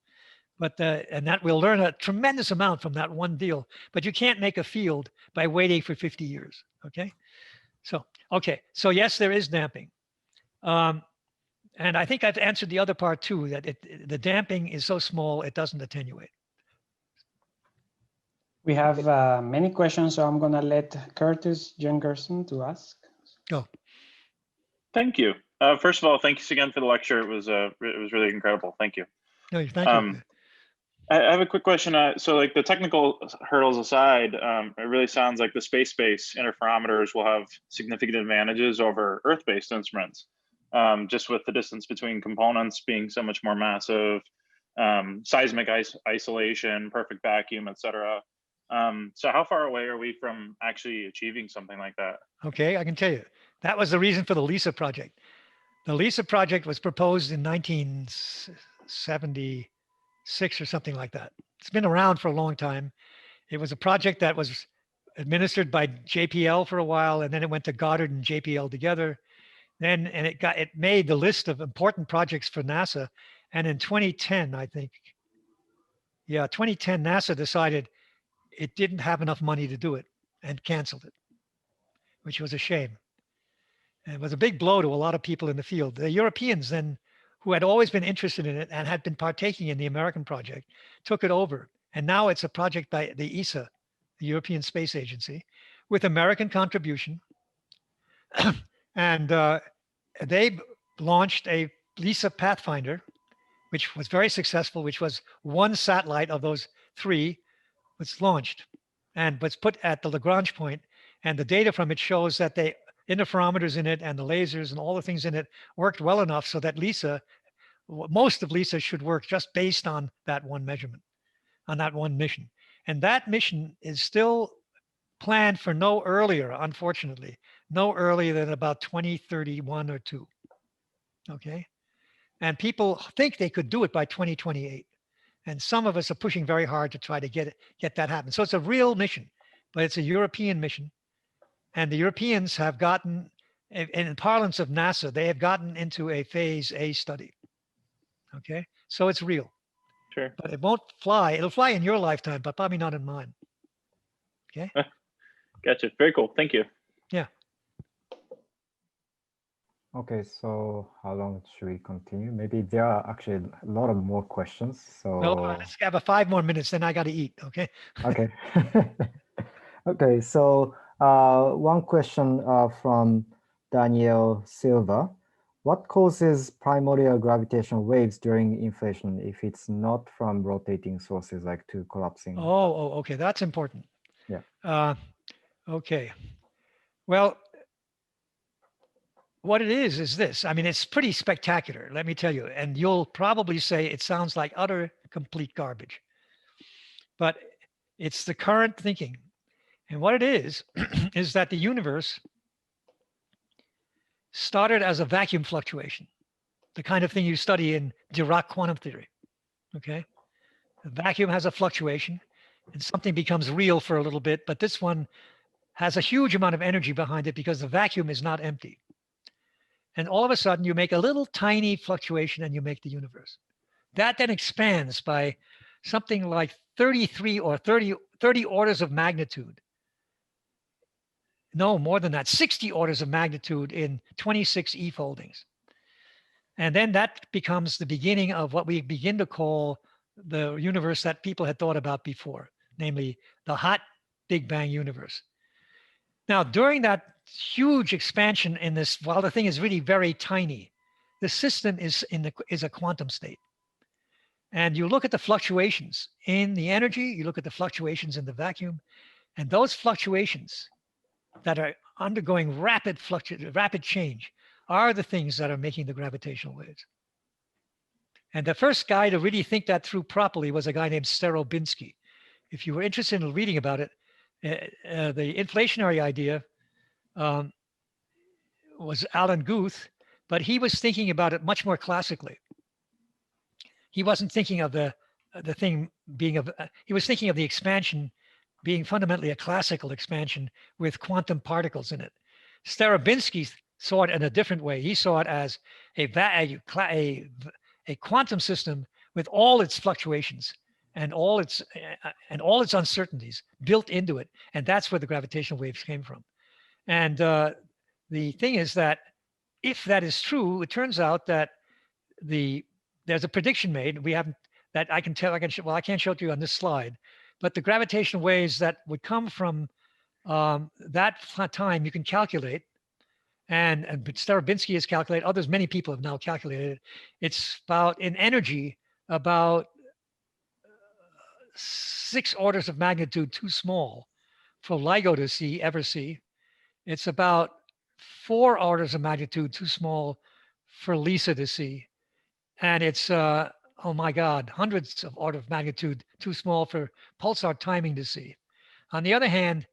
But and that we'll learn a tremendous amount from that one deal. But you can't make a field by waiting for 50 years. Okay. So yes, there is damping. And I think I've answered the other part too, that the damping is so small, it doesn't attenuate. We have many questions, so I'm gonna let Curtis Jengerson to ask. Go. Thank you. First of all, thanks again for the lecture. It was really incredible. Thank you. No, thank you. I have a quick question. So like the technical hurdles aside, it really sounds like the space-based interferometers will have significant advantages over Earth-based instruments, just with the distance between components being so much more massive, seismic isolation, perfect vacuum, etc. So how far away are we from actually achieving something like that? Okay, I can tell you. That was the reason for the LISA project. The LISA project was proposed in 1976 or something like that. It's been around for a long time. It was a project that was administered by JPL for a while, and then it went to Goddard and JPL together. And it made the list of important projects for NASA. And in 2010, I think, 2010, NASA decided it didn't have enough money to do it and canceled it, which was a shame. And it was a big blow to a lot of people in the field. The Europeans then, who had always been interested in it and had been partaking in the American project, took it over. And now it's a project by the ESA, the European Space Agency, with American contribution. And they launched a LISA Pathfinder, which was very successful, which was one satellite of those three was launched and was put at the Lagrange point. And the data from it shows that the interferometers in it and the lasers and all the things in it worked well enough so that LISA, most of LISA should work just based on that one measurement, on that one mission. And that mission is still planned for no earlier, unfortunately, no earlier than about 2031 or 2. Okay. And people think they could do it by 2028. And some of us are pushing very hard to try to get that happen. So it's a real mission, but it's a European mission. And the Europeans have gotten, in parlance of NASA, they have gotten into a phase A study. Okay, so it's real. Sure. But it won't fly. It'll fly in your lifetime, but probably not in mine. Okay. Gotcha. Very cool. Thank you. Yeah. Okay, so how long should we continue? Maybe there are actually a lot of more questions. So Well, let's have 5 more minutes, then I got to eat. Okay. Okay. Okay, so one question from Daniel Silva. What causes primordial gravitational waves during inflation if it's not from rotating sources like two collapsing? Oh, okay. That's important. Yeah. Okay. Well, what it is this. I mean, it's pretty spectacular, let me tell you. And you'll probably say it sounds like utter, complete garbage. But it's the current thinking. And what it is that the universe started as a vacuum fluctuation, the kind of thing you study in Dirac quantum theory. Okay. The vacuum has a fluctuation and something becomes real for a little bit, but this one has a huge amount of energy behind it because the vacuum is not empty. And all of a sudden you make a little tiny fluctuation and you make the universe. That then expands by something like 33 or 30 orders of magnitude. No, more than that, 60 orders of magnitude in 26 E foldings. And then that becomes the beginning of what we begin to call the universe that people had thought about before, namely the hot Big Bang universe. Now, during that huge expansion in this, while the thing is really very tiny, the system is a quantum state. And you look at the fluctuations in the energy, you look at the fluctuations in the vacuum, and those fluctuations that are undergoing rapid change are the things that are making the gravitational waves. And the first guy to really think that through properly was a guy named Starobinsky. If you were interested in reading about it, the inflationary idea was Alan Guth, but he was thinking about it much more classically. He wasn't thinking of the thing being he was thinking of the expansion being fundamentally a classical expansion with quantum particles in it. Starobinsky saw it in a different way. He saw it as a quantum system with all its fluctuations and all its uncertainties built into it. And that's where the gravitational waves came from. And the thing is that if that is true, it turns out that there's a prediction made. We haven't that I can tell. Well, I can't show it to you on this slide, but the gravitational waves that would come from that time you can calculate, and Starobinsky has calculated. Others, many people have now calculated it. It's about in energy about 6 orders of magnitude too small for LIGO to ever see. It's about 4 orders of magnitude too small for LISA to see. And it's, oh my God, hundreds of orders of magnitude too small for pulsar timing to see. On the other hand,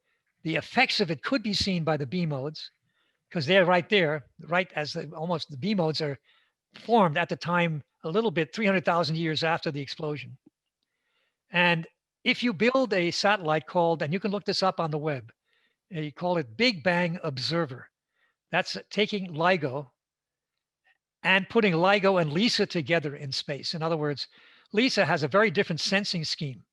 the effects of it could be seen by the B modes because they're right there, right as almost the B modes are formed at the time, a little bit 300,000 years after the explosion. And if you build a satellite called, and you can look this up on the web, you call it Big Bang Observer. That's taking LIGO and putting LIGO and LISA together in space. In other words, LISA has a very different sensing scheme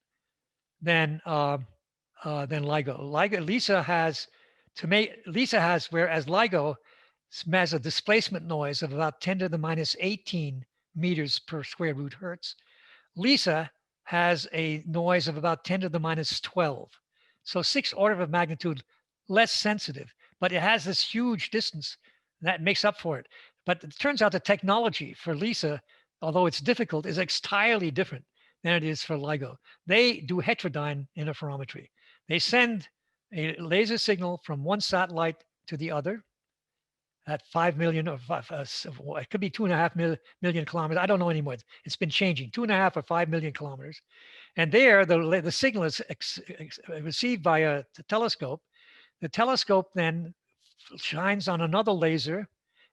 than LIGO. LISA has, whereas LIGO has a displacement noise of about 10 to the minus 18 meters per square root hertz. LISA has a noise of about 10 to the minus 12. So 6 orders of magnitude less sensitive, but it has this huge distance that makes up for it. But it turns out the technology for LISA, although it's difficult, is entirely different than it is for LIGO. They do heterodyne interferometry. They send a laser signal from one satellite to the other at 5 million, or it could be 2.5 million kilometers. I don't know anymore. It's been changing, 2.5 or 5 million kilometers. And there, the signal is received by a telescope. The telescope then shines on another laser,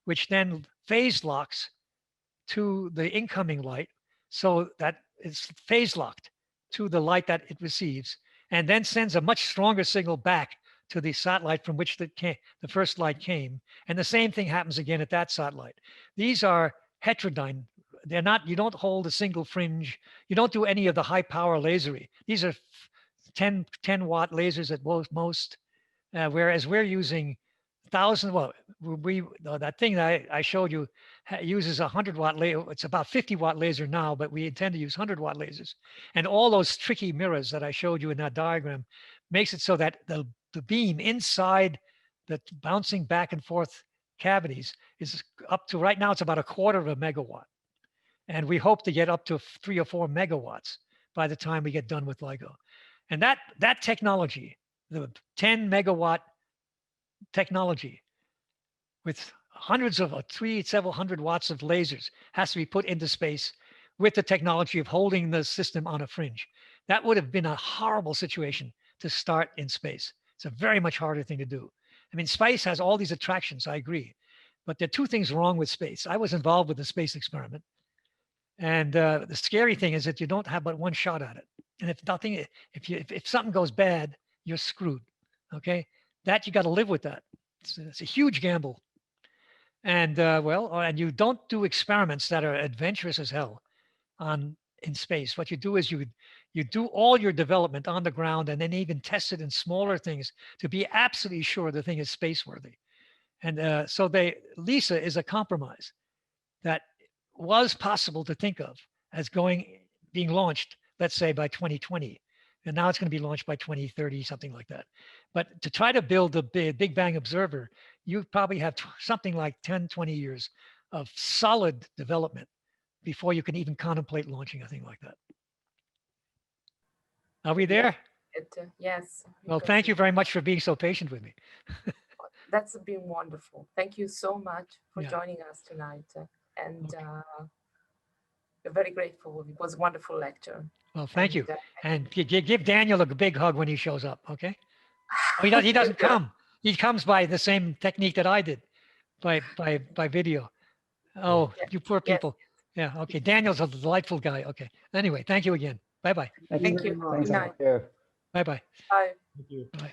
which then phase locks to the incoming light, so that it's phase locked to the light that it receives, and then sends a much stronger signal back to the satellite from which the first light came. And the same thing happens again at that satellite. These are heterodyne. They're not, you don't hold a single fringe. You don't do any of the high power lasery. These are 10 watt lasers at most, whereas we're using 1,000, well, that thing that I showed you uses a 100 watt laser. It's about 50 watt laser now, but we intend to use 100 watt lasers. And all those tricky mirrors that I showed you in that diagram makes it so that the beam inside the bouncing back and forth cavities is up to, right now it's about 1/4 of a megawatt. And we hope to get up to 3 or 4 megawatts by the time we get done with LIGO. And that technology, the 10 megawatt technology with hundreds of several hundred watts of lasers has to be put into space with the technology of holding the system on a fringe. That would have been a horrible situation to start in space. It's a very much harder thing to do. I mean, space has all these attractions, I agree, but there are 2 things wrong with space. I was involved with the space experiment, and the scary thing is that you don't have but one shot at it. And if something goes bad, you're screwed. Okay, that you got to live with that. It's a huge gamble. And and you don't do experiments that are adventurous as hell in space. What you do is you do all your development on the ground and then even test it in smaller things to be absolutely sure the thing is space worthy. And so LISA is a compromise that was possible to think of as being launched, let's say by 2020. And now it's going to be launched by 2030, something like that. But to try to build a Big Bang Observer, you probably have something like 10, 20 years of solid development before you can even contemplate launching a thing like that. Are we there? Yes. Well, thank you very much for being so patient with me. That's been wonderful. Thank you so much for joining us tonight. And we're very grateful. It was a wonderful lecture. Well, thank you. And give Daniel a big hug when he shows up, okay? Oh, he doesn't come. He comes by the same technique that I did, by video. Oh, you poor people. Yeah, okay. Daniel's a delightful guy. Okay. Anyway, thank you again. Bye-bye. Thank you. Good night. Bye-bye. Bye. Thank you. Bye.